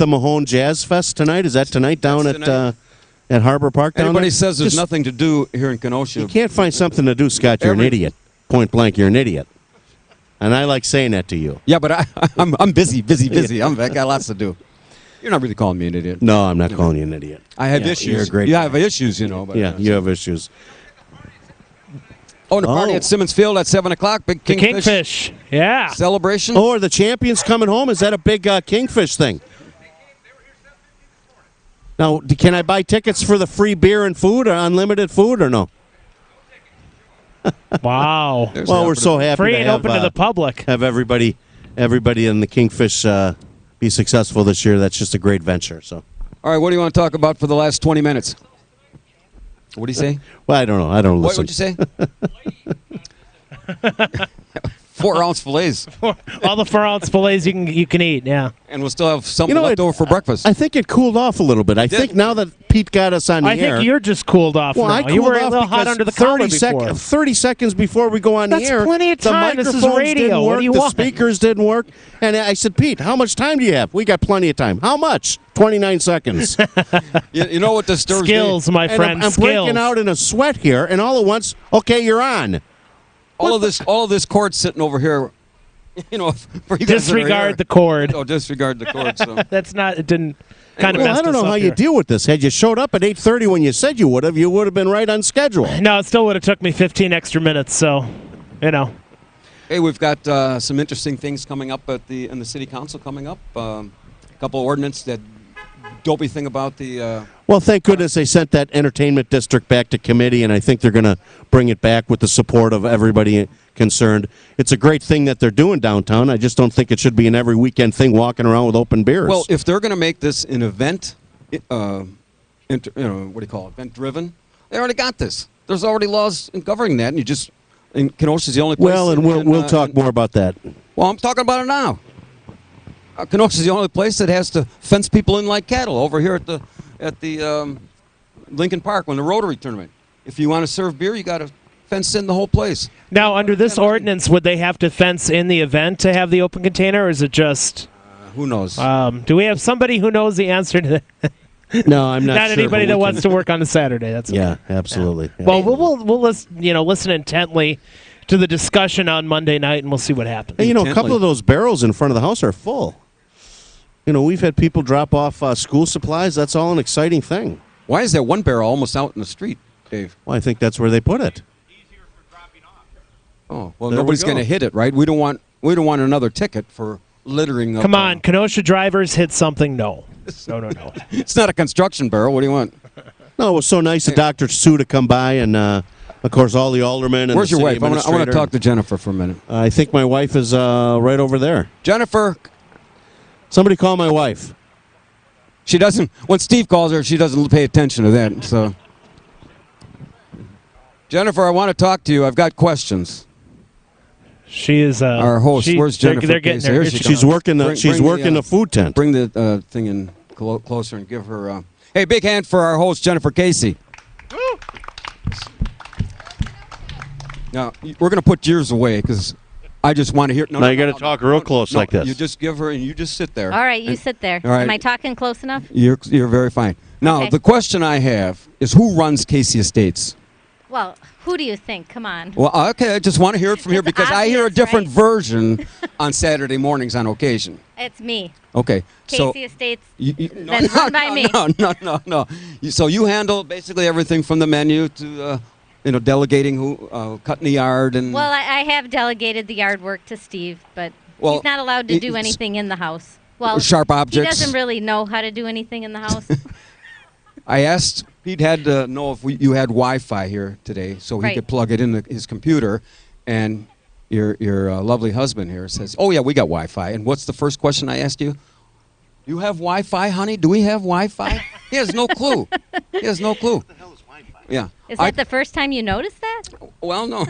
Speaker 3: Mahone Jazz Fest tonight? Is that tonight down at Harbor Park down
Speaker 2: Everybody
Speaker 3: there?
Speaker 2: says there's nothing to do here in Kenosha.
Speaker 3: You can't find something to do, Scott. You're an idiot. Point blank, you're an idiot. And I like saying that to you.
Speaker 2: Yeah, but I'm busy. I got lots to do. You're not really calling me an idiot.
Speaker 3: No, I'm not calling you an idiot.
Speaker 2: I have issues.
Speaker 3: You're a great
Speaker 2: you
Speaker 3: guy.
Speaker 2: have issues, But,
Speaker 3: yeah, you have issues.
Speaker 2: Oh, and the party at Simmons Field at 7 o'clock. Big
Speaker 4: Kingfish. Yeah.
Speaker 2: Celebration.
Speaker 3: Oh, are the champions coming home? Is that a big Kingfish thing? Now, can I buy tickets for the free beer and food or unlimited food or no?
Speaker 4: Wow.
Speaker 3: Well, we're so happy
Speaker 4: Free
Speaker 3: to
Speaker 4: and
Speaker 3: have,
Speaker 4: open to the public.
Speaker 3: Have everybody in the Kingfish be successful this year. That's just a great venture. So,
Speaker 2: all right, what do you want to talk about for the last 20 minutes? What do you say?
Speaker 3: Well, I don't know. I don't listen.
Speaker 2: What'd you say? 4-ounce fillets.
Speaker 4: All the 4-ounce fillets you can eat. Yeah.
Speaker 2: And we'll still have something left over for breakfast.
Speaker 3: I think it cooled off a little bit. I think now that Pete got us on the air.
Speaker 4: I think you're just cooled off now.
Speaker 3: I cooled
Speaker 4: you were a
Speaker 3: off
Speaker 4: little hot
Speaker 3: because
Speaker 4: under the collar before.
Speaker 3: 30 seconds before we go on
Speaker 4: That's
Speaker 3: the air,
Speaker 4: plenty of time.
Speaker 3: the
Speaker 4: This is
Speaker 3: microphones
Speaker 4: radio.
Speaker 3: didn't
Speaker 4: What
Speaker 3: work,
Speaker 4: do you
Speaker 3: the
Speaker 4: want?
Speaker 3: speakers didn't work. And I said, Pete, how much time do you have? We got plenty of time. How much? 29 seconds.
Speaker 2: you know what disturbs
Speaker 4: Skills,
Speaker 2: me?
Speaker 4: my friend.
Speaker 3: I'm breaking out in a sweat here, and all at once, okay, you're on.
Speaker 2: All of this cord sitting over here. For you guys
Speaker 4: Disregard the cord.
Speaker 2: Oh, disregard the cord. So.
Speaker 4: It didn't kind of
Speaker 3: Well, I don't know how you deal with this. Had you showed up at 8:30 when you said you would have been right on schedule.
Speaker 4: No, it still would have took me 15 extra minutes, so,
Speaker 2: Hey, we've got some interesting things coming up in the city council coming up. A couple of ordinance that dopey thing about the...
Speaker 3: Well, thank goodness they sent that entertainment district back to committee, and I think they're going to bring it back with the support of everybody concerned. It's a great thing that they're doing downtown. I just don't think it should be an every weekend thing walking around with open beers.
Speaker 2: Well, if they're going to make this an event, what do you call it, event-driven, they already got this. There's already laws governing that, and Kenosha's the only place...
Speaker 3: Well, and we'll talk more about that.
Speaker 2: Well, I'm talking about it now. Kenosha's the only place that has to fence people in like cattle over here at the Lincoln Park when the Rotary tournament. If you want to serve beer, you got to fence in the whole place.
Speaker 4: Now, under this ordinance, would they have to fence in the event to have the open container, or is it just...
Speaker 2: who knows?
Speaker 4: Do we have somebody who knows the answer to that?
Speaker 3: No, I'm not
Speaker 4: Not
Speaker 3: sure,
Speaker 4: anybody
Speaker 3: but
Speaker 4: that
Speaker 3: we
Speaker 4: wants
Speaker 3: can-
Speaker 4: to work on a Saturday. That's
Speaker 3: Yeah, absolutely.
Speaker 4: Yeah. Well, we'll listen intently to the discussion on Monday night, and we'll see what happens.
Speaker 3: Hey, a couple of those barrels in front of the house are full. We've had people drop off school supplies. That's all an exciting thing.
Speaker 2: Why is that one barrel almost out in the street, Dave?
Speaker 3: Well, I think that's where they put it.
Speaker 2: Oh, well,
Speaker 3: There we
Speaker 2: nobody's
Speaker 3: go.
Speaker 2: going to hit it, right? We don't want another ticket for littering.
Speaker 4: Come on, Kenosha drivers hit something. No. No.
Speaker 2: It's not a construction barrel. What do you want?
Speaker 3: No, it was so nice of Dr. Sue to come by, and of course all the aldermen and
Speaker 2: Where's
Speaker 3: the
Speaker 2: your
Speaker 3: city
Speaker 2: wife? I want to
Speaker 3: administrator.
Speaker 2: talk to Jennifer for a minute.
Speaker 3: I think my wife is right over there.
Speaker 2: Jennifer,
Speaker 3: somebody call my wife.
Speaker 2: She doesn't. When Steve calls her, she doesn't pay attention to that. So, Jennifer, I want to talk to you. I've got questions.
Speaker 4: She is
Speaker 2: our host. Where's Jennifer?
Speaker 4: They're getting
Speaker 2: Casey?
Speaker 4: there.
Speaker 2: Here she
Speaker 3: She's
Speaker 2: comes.
Speaker 3: working the she's working the food tent.
Speaker 2: Bring the thing in closer and give her. Hey, big hand for our host, Jennifer Casey. Now we're going to put yours away because I just want to hear.
Speaker 3: Now you got to talk real close like this.
Speaker 2: You just give her and you just sit there.
Speaker 18: All right, you
Speaker 2: And-
Speaker 18: sit there.
Speaker 2: All right.
Speaker 18: Am I talking close enough?
Speaker 2: You're very fine. Now
Speaker 18: Okay.
Speaker 2: the question I have is who runs Casey Estates?
Speaker 18: Well, who do you think? Come on.
Speaker 2: Well, okay, I just want to hear it from here
Speaker 18: It's
Speaker 2: because I hear a
Speaker 18: obvious,
Speaker 2: different
Speaker 18: right?
Speaker 2: version on Saturday mornings on occasion.
Speaker 18: It's me.
Speaker 2: Okay, so
Speaker 18: Casey Estates.
Speaker 2: no,
Speaker 18: That's run by me.
Speaker 2: No. So you handle basically everything from the menu to delegating who cutting the yard and.
Speaker 18: Well, I have delegated the yard work to Steve, but
Speaker 2: Well,
Speaker 18: he's not allowed to do
Speaker 2: it's-
Speaker 18: anything in the house. Well,
Speaker 2: Sharp objects.
Speaker 18: He doesn't really know how to do anything in the house.
Speaker 2: I asked Pete had to know if you had Wi-Fi here today, so he
Speaker 18: Right.
Speaker 2: could plug it in his computer. And your lovely husband here says, "Oh yeah, we got Wi-Fi." And what's the first question I asked you? You have Wi-Fi, honey? Do we have Wi-Fi? He has no clue. He has no clue. What the hell is Wi-Fi? Yeah.
Speaker 18: Is that the first time you noticed that?
Speaker 2: Well, no.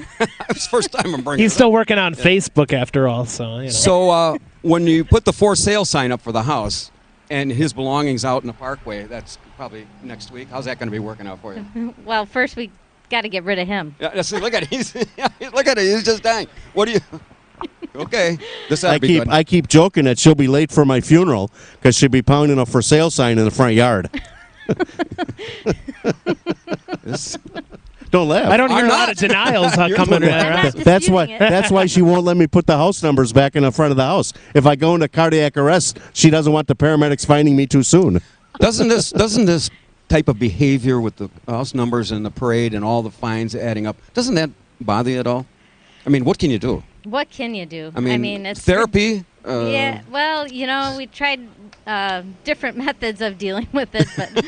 Speaker 2: It's the first time I'm bringing
Speaker 4: He's
Speaker 2: it
Speaker 4: still
Speaker 2: up.
Speaker 4: working on Facebook after all, so you know.
Speaker 2: So when you put the for sale sign up for the house and his belongings out in the parkway, that's probably next week. How's that going to be working out for you?
Speaker 18: Well, first we got to get rid of him.
Speaker 2: Yeah, see, look at it. Look at it. He's just dying. What do you? Okay, this ought to be good.
Speaker 3: I keep joking that she'll be late for my funeral because she'll be pounding a for sale sign in the front yard. Don't laugh.
Speaker 4: I don't hear a lot of denials coming around.
Speaker 3: That's why she won't let me put the house numbers back in the front of the house. If I go into cardiac arrest, she doesn't want the paramedics finding me too soon.
Speaker 2: Doesn't this type of behavior with the house numbers and the parade and all the fines adding up, doesn't that bother you at all? I mean, what can you do?
Speaker 18: What can you do?
Speaker 2: I mean
Speaker 18: it's
Speaker 2: therapy.
Speaker 18: Yeah, well, we tried different methods of dealing with it, but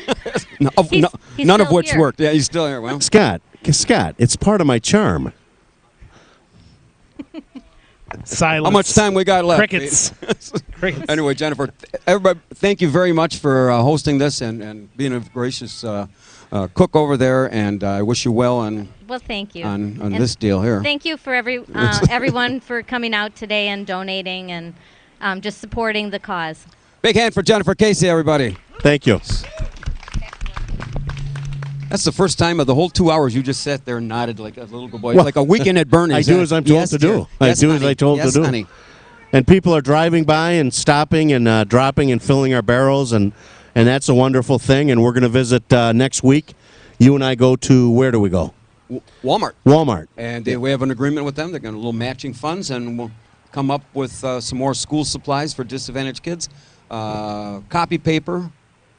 Speaker 18: he's
Speaker 2: none of
Speaker 18: still
Speaker 2: which
Speaker 18: here.
Speaker 2: worked. Yeah, he's still here. Well,
Speaker 3: Scott, it's part of my charm.
Speaker 4: Silence.
Speaker 2: How much time we got left?
Speaker 4: Crickets.
Speaker 2: Crickets. Anyway, Jennifer, everybody, thank you very much for hosting this and being a gracious cook over there. And I wish you well on
Speaker 18: Well, thank you.
Speaker 2: on
Speaker 18: And
Speaker 2: this deal here.
Speaker 18: Thank you for everyone for coming out today and donating and just supporting the cause.
Speaker 2: Big hand for Jennifer Casey, everybody.
Speaker 3: Thank you.
Speaker 2: That's the first time of the whole 2 hours you just sat there and nodded like a little good boy, like a weekend at Bernie's.
Speaker 3: I do as I'm told to do. I do as I told to do.
Speaker 2: Honey.
Speaker 3: And people are driving by and stopping and dropping and filling our barrels, and that's a wonderful thing. And we're going to visit next week. You and I go to, where do we go?
Speaker 2: Walmart.
Speaker 3: Walmart.
Speaker 2: And we have an agreement with them. They're going to little matching funds, and we'll come up with some more school supplies for disadvantaged kids. Copy paper.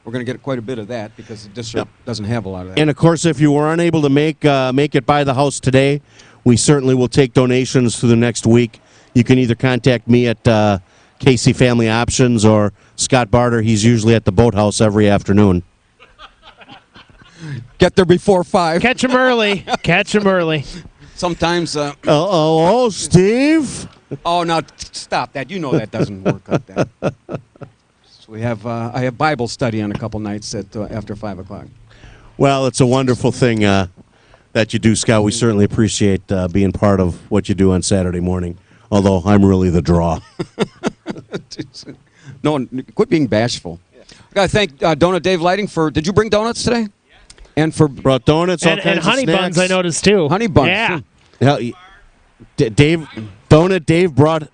Speaker 2: We're going to get quite a bit of that because the district doesn't have a lot of that.
Speaker 3: And of course, if you were unable to make it by the house today, we certainly will take donations through the next week. You can either contact me at Casey Family Options or Scott Barter. He's usually at the boathouse every afternoon.
Speaker 2: Get there before 5.
Speaker 4: Catch him early. Catch him early.
Speaker 2: Sometimes.
Speaker 3: Oh, Steve.
Speaker 2: Oh, now stop that. You know that doesn't work like that. So we have. I have Bible study on a couple nights at after 5 o'clock.
Speaker 3: Well, it's a wonderful thing that you do, Scott. We certainly appreciate being part of what you do on Saturday morning, although I'm really the draw.
Speaker 2: No, quit being bashful. I got to thank Donut Dave Lighting for. Did you bring donuts today? And for
Speaker 3: brought donuts, all
Speaker 4: and
Speaker 3: kinds
Speaker 4: honey
Speaker 3: of snacks.
Speaker 4: buns, I noticed too.
Speaker 2: Honey buns.
Speaker 4: Yeah.
Speaker 3: Dave, Donut Dave brought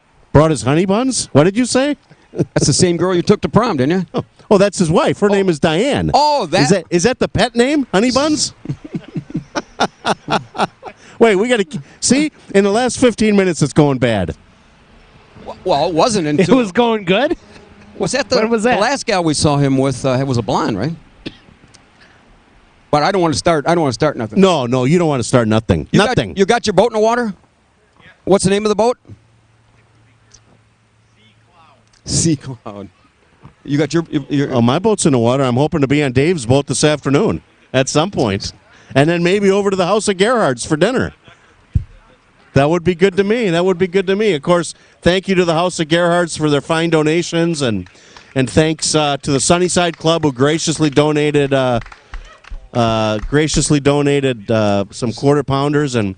Speaker 3: his honey buns. What did you say?
Speaker 2: That's the same girl you took to prom, didn't you?
Speaker 3: Oh, that's his wife. Her name is Diane.
Speaker 2: Oh,
Speaker 3: is that the pet name? Honey buns. Wait, we got to see. In the last 15 minutes, it's going bad.
Speaker 2: Well, it wasn't until
Speaker 4: It was going good.
Speaker 2: Was that the
Speaker 4: When was that?
Speaker 2: The last gal we saw him with was a blonde, right? But I don't want to start. I don't want to start nothing.
Speaker 3: No, you don't want to start nothing. Nothing.
Speaker 2: You got your boat in the water? What's the name of the boat? Sea Cloud. You got your.
Speaker 3: Oh, my boat's in the water. I'm hoping to be on Dave's boat this afternoon at some point, and then maybe over to the house of Gerhard's for dinner. That would be good to me. That would be good to me. Of course, thank you to the House of Gerhard's for their fine donations, and thanks to the Sunnyside Club who graciously donated some quarter pounders, and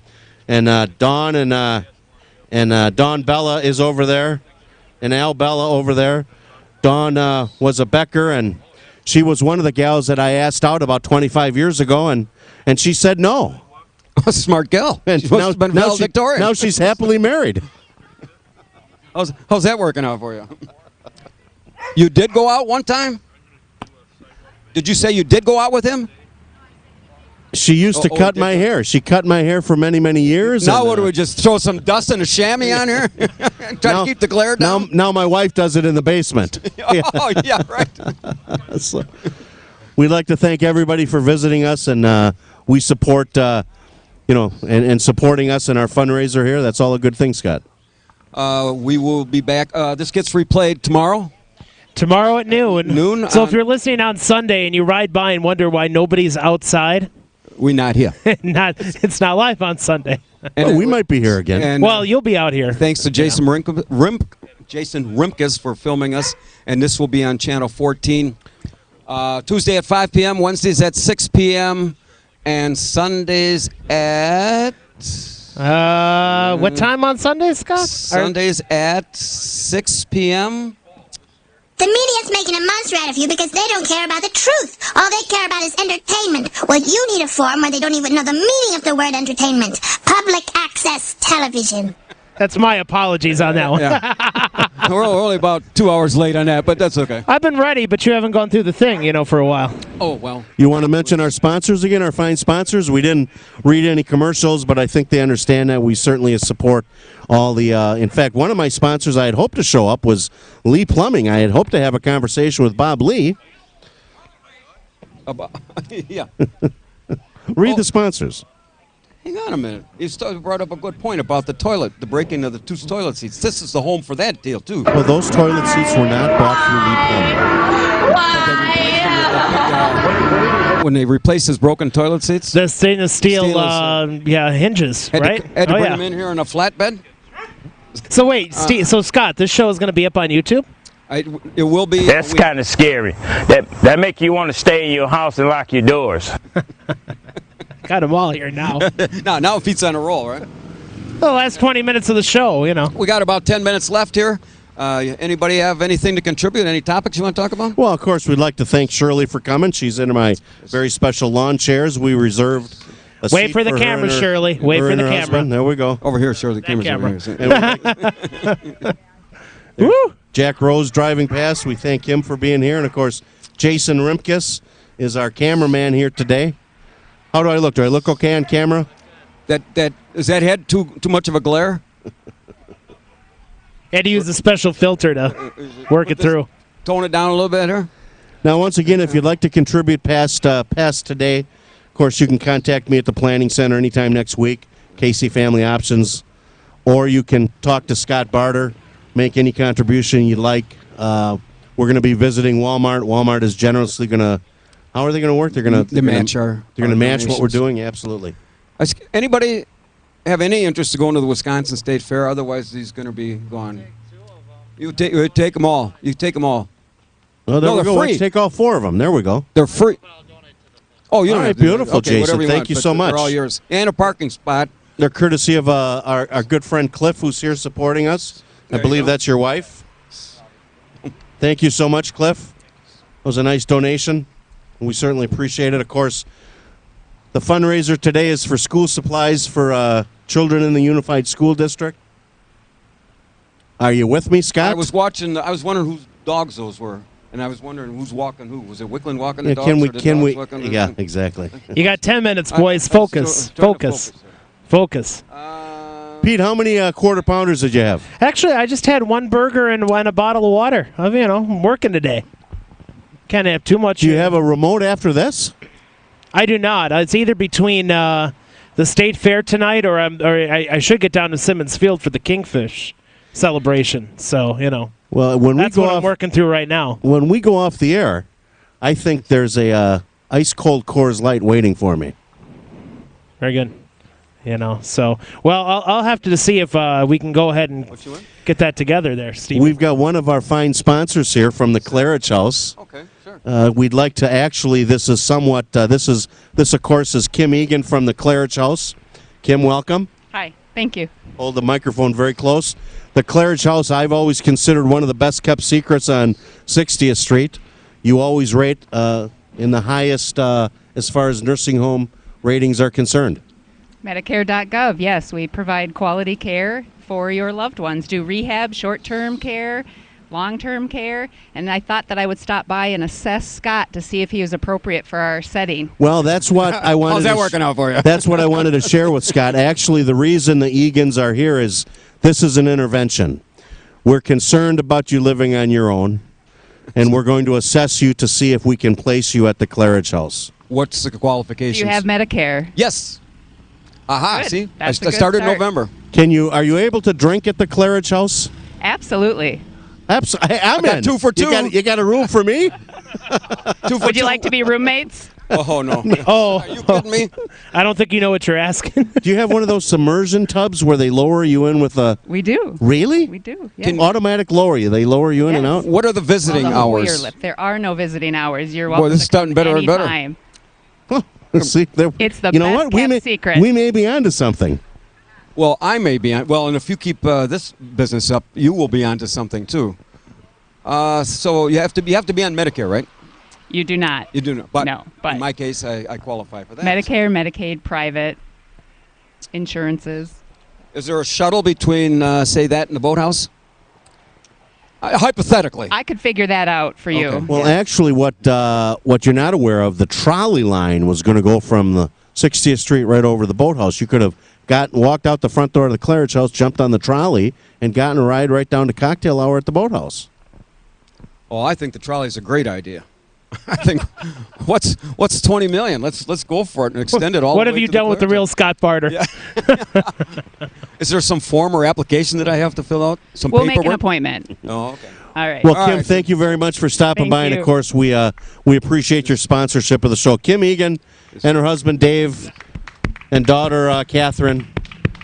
Speaker 3: Dawn and Dawn Bella is over there, and Al Bella over there. Dawn was a Becker, and she was one of the gals that I asked out about 25 years ago, and she said no.
Speaker 2: A smart gal.
Speaker 3: And now she's happily married.
Speaker 2: How's that working out for you? You did go out one time? Did you say you did go out with him?
Speaker 3: She used to cut my hair. She cut my hair for many, many years.
Speaker 2: Now what do we just throw some dust and a chamois on here? Try to keep the glare down?
Speaker 3: Now my wife does it in the basement.
Speaker 2: Oh, yeah, right.
Speaker 3: So, we'd like to thank everybody for visiting us, and we support, and supporting us in our fundraiser here. That's all a good thing, Scott.
Speaker 2: We will be back. This gets replayed tomorrow.
Speaker 4: Tomorrow at noon. So if you're listening on Sunday and you ride by and wonder why nobody's outside,
Speaker 2: we're not here.
Speaker 4: It's not live on Sunday.
Speaker 3: And we might be here again.
Speaker 2: And,
Speaker 4: well, you'll be out here.
Speaker 2: Thanks to Jason Rimkus for filming us, and this will be on Channel 14. Tuesday at 5 p.m., Wednesdays at 6 p.m., and Sundays at...
Speaker 4: what time on Sundays, Scott?
Speaker 2: Sundays at 6 p.m.
Speaker 19: The media's making a monster out of you because they don't care about the truth. All they care about is entertainment. Well, you need a forum where they don't even know the meaning of the word entertainment. Public access television.
Speaker 4: That's my apologies on that one.
Speaker 2: Yeah. We're only about 2 hours late on that, but that's okay.
Speaker 4: I've been ready, but you haven't gone through the thing, for a while.
Speaker 2: Oh, well.
Speaker 3: You want to mention our sponsors again, our fine sponsors? We didn't read any commercials, but I think they understand that. We certainly support all the... in fact, one of my sponsors I had hoped to show up was Lee Plumbing. I had hoped to have a conversation with Bob Lee.
Speaker 2: Yeah.
Speaker 3: Read the sponsors.
Speaker 2: Hang on a minute. You brought up a good point about the toilet, the breaking of the two toilet seats. This is the home for that deal, too.
Speaker 3: Well, those toilet seats were not bought through Lee Plumbing.
Speaker 2: When they replaced his broken toilet seats?
Speaker 4: The stainless steel, hinges, right?
Speaker 2: Had to bring them in here in a flatbed?
Speaker 4: So wait, so Scott, this show is going to be up on YouTube?
Speaker 2: It will be.
Speaker 20: That's kind of scary. That make you want to stay in your house and lock your doors.
Speaker 4: Got them all here now.
Speaker 2: Now feet's on a roll, right?
Speaker 4: The last 20 minutes of the show,
Speaker 2: We got about 10 minutes left here. Anybody have anything to contribute? Any topics you want to talk about?
Speaker 3: Well, of course, we'd like to thank Shirley for coming. She's in my very special lawn chairs. We reserved a
Speaker 4: Wait
Speaker 3: seat
Speaker 4: for the camera, Shirley. Wait for the camera.
Speaker 3: Husband. There we go.
Speaker 2: Over here, Shirley.
Speaker 4: Camera.
Speaker 3: Woo! Jack Rose driving past. We thank him for being here. And, of course, Jason Rimkus is our cameraman here today. How do I look? Do I look okay on camera?
Speaker 2: Is that head too much of a glare?
Speaker 4: Had to use a special filter to work it through.
Speaker 2: Tone it down a little bit here.
Speaker 3: Now, once again, if you'd like to contribute past today, of course, you can contact me at the Planning Center anytime next week, Casey Family Options, or you can talk to Scott Barter, make any contribution you'd like. We're going to be visiting Walmart. Walmart is generously going to... How are they going to work? They're going to
Speaker 2: match
Speaker 3: what we're doing. Yeah, absolutely.
Speaker 2: Anybody have any interest to going to the Wisconsin State Fair? Otherwise, he's going to be gone. You take them all. You take them all.
Speaker 3: Oh, there we go.
Speaker 2: Free.
Speaker 3: Let's take all 4 of them. There we go.
Speaker 2: They're free. Oh, you don't have to.
Speaker 3: Beautiful,
Speaker 2: Okay,
Speaker 3: Jason. Thank you so much.
Speaker 2: They're all yours. And a parking spot.
Speaker 3: They're courtesy of our good friend Cliff, who's here supporting us. I believe that's your wife. Thank you so much, Cliff. It was a nice donation. We certainly appreciate it. Of course, the fundraiser today is for school supplies for children in the Unified School District. Are you with me, Scott?
Speaker 2: I was wondering whose dogs those were, and I was wondering who's walking who. Was it Wickland walking the dogs?
Speaker 3: Can we? Yeah, exactly.
Speaker 4: You got 10 minutes, boys. Focus. Focus.
Speaker 3: Pete, how many quarter pounders did you have?
Speaker 4: Actually, I just had 1 burger and a bottle of water. I'm working today. Can't have too much.
Speaker 3: Do you have a remote after this?
Speaker 4: I do not. It's either between the State Fair tonight, or I should get down to Simmons Field for the Kingfish celebration. So
Speaker 3: Well, when
Speaker 4: that's
Speaker 3: we go
Speaker 4: what
Speaker 3: off,
Speaker 4: I'm working through right now.
Speaker 3: When we go off the air, I think there's a ice cold Coors Light waiting for me.
Speaker 4: Very good. So I'll have to see if we can go ahead and get that together there, Steve.
Speaker 3: We've got one of our fine sponsors here from the Claridge House.
Speaker 2: Okay, sure.
Speaker 3: We'd like to actually. This is somewhat. This of course is Kim Egan from the Claridge House. Kim, welcome.
Speaker 21: Hi, thank you.
Speaker 3: Hold the microphone very close. The Claridge House, I've always considered one of the best kept secrets on 60th Street. You always rate in the highest as far as nursing home ratings are concerned.
Speaker 21: Medicare.gov, yes, we provide quality care for your loved ones. Do rehab, short-term care, long-term care, and I thought that I would stop by and assess Scott to see if he was appropriate for our setting.
Speaker 3: Well, that's what I wanted.
Speaker 2: How's that working out for you?
Speaker 3: That's what I wanted to share with Scott. Actually, the reason the Egans are here is this is an intervention. We're concerned about you living on your own, and we're going to assess you to see if we can place you at the Claridge House.
Speaker 2: What's the qualifications?
Speaker 21: Do you have Medicare?
Speaker 2: Yes. Aha,
Speaker 21: Good.
Speaker 2: see?
Speaker 21: That's a
Speaker 2: I
Speaker 21: good
Speaker 2: started in
Speaker 21: start.
Speaker 2: November.
Speaker 3: Are you able to drink at the Claridge House?
Speaker 21: Absolutely.
Speaker 3: Absolutely. I'm
Speaker 2: got
Speaker 3: in.
Speaker 2: 2 for 2.
Speaker 3: You got a room for me?
Speaker 2: 2 for
Speaker 21: Would you
Speaker 2: 2.
Speaker 21: like to be roommates?
Speaker 2: Oh, no.
Speaker 4: Oh,
Speaker 2: are you kidding me?
Speaker 4: I don't think you know what you're asking.
Speaker 3: Do you have one of those submersion tubs where they lower you in with a...
Speaker 21: We do.
Speaker 3: Really?
Speaker 21: We do.
Speaker 3: Can automatic lower you. They lower you in and out?
Speaker 2: What are the visiting
Speaker 21: Well, the whole year
Speaker 2: hours?
Speaker 21: lift. There are no visiting hours. You're welcome
Speaker 2: Boy, this is
Speaker 21: to come
Speaker 2: starting better and better.
Speaker 21: anytime.
Speaker 3: See,
Speaker 21: It's the
Speaker 3: you know
Speaker 21: best
Speaker 3: what? We
Speaker 21: kept
Speaker 3: may,
Speaker 21: secret.
Speaker 3: we may be onto something.
Speaker 2: Well, I may be on. Well, and if you keep this business up, you will be onto something too. So you have to be on Medicare, right?
Speaker 21: You do not.
Speaker 2: You do not. But
Speaker 21: No, but
Speaker 2: in my case, I qualify for that.
Speaker 21: Medicare, Medicaid, private insurances.
Speaker 2: Is there a shuttle between, say, that and the boathouse? Hypothetically.
Speaker 21: I could figure that out for you.
Speaker 3: Well, actually, what you're not aware of, the trolley line was going to go from the 60th Street right over the boathouse. You could have walked out the front door of the Claridge House, jumped on the trolley, and gotten a ride right down to cocktail hour at the boathouse.
Speaker 2: Oh, I think the trolley's a great idea. I think what's $20 million? Let's go for it and extend it all.
Speaker 4: What
Speaker 2: the
Speaker 4: have
Speaker 2: way
Speaker 4: you
Speaker 2: to the
Speaker 4: done with the
Speaker 2: Claridge.
Speaker 4: real Scott Barter?
Speaker 2: Yeah. Is there some form or application that I have to fill out? Some
Speaker 21: We'll make
Speaker 2: paperwork?
Speaker 21: an appointment.
Speaker 2: Oh, okay.
Speaker 21: All right.
Speaker 3: Well, Kim, thank you very much for stopping
Speaker 21: Thank
Speaker 3: by, and
Speaker 21: you.
Speaker 3: of course, we appreciate your sponsorship of the show. Kim Egan and her husband Dave and daughter Catherine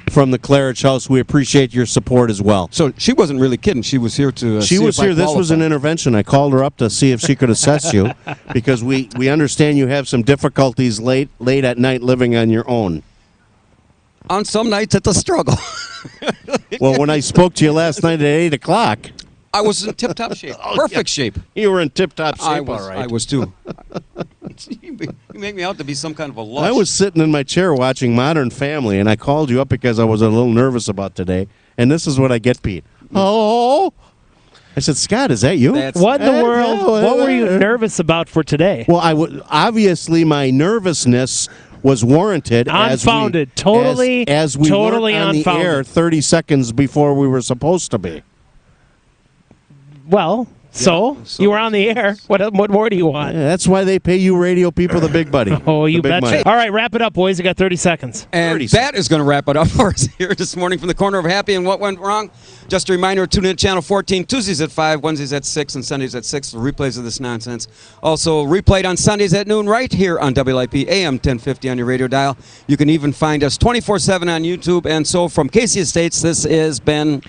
Speaker 3: from the Claridge House. We appreciate your support as well.
Speaker 2: So she wasn't really kidding. She was here to.
Speaker 3: She
Speaker 2: see
Speaker 3: was
Speaker 2: if I
Speaker 3: here. This was an
Speaker 2: qualify.
Speaker 3: intervention. I called her up to see if she could assess you because we understand you have some difficulties late at night living on your own.
Speaker 2: On some nights, it's a struggle.
Speaker 3: Well, when I spoke to you last night at 8 o'clock,
Speaker 2: I was in tip-top shape. Perfect shape.
Speaker 3: you were in tip-top shape,
Speaker 2: I was.
Speaker 3: all right.
Speaker 2: I was too. You make me out to be some kind of a lush.
Speaker 3: I was sitting in my chair watching Modern Family, and I called you up because I was a little nervous about today. And this is what I get, Pete. Oh, I said, Scott, is that you?
Speaker 4: What in the world? What were you nervous about for today?
Speaker 3: Well, obviously my nervousness was warranted.
Speaker 4: Unfounded.
Speaker 3: As we
Speaker 4: Totally
Speaker 3: weren't on the
Speaker 4: unfounded.
Speaker 3: air 30 seconds before we were supposed to be.
Speaker 4: Well, you were on the air. What more do you want?
Speaker 3: Yeah, that's why they pay you radio people the big buddy.
Speaker 4: Oh, you
Speaker 3: The big
Speaker 4: betcha.
Speaker 3: money.
Speaker 4: All right, wrap it up, boys. You got 30 seconds.
Speaker 2: And that is going to wrap it up for us here this morning from the corner of Happy and What Went Wrong. Just a reminder, tune in to Channel 14, Tuesdays at 5, Wednesdays at 6, and Sundays at 6 for replays of this nonsense. Also replayed on Sundays at noon right here on WIP AM 1050 on your radio dial. You can even find us 24/7 on YouTube. And so from Casey Estates, this has been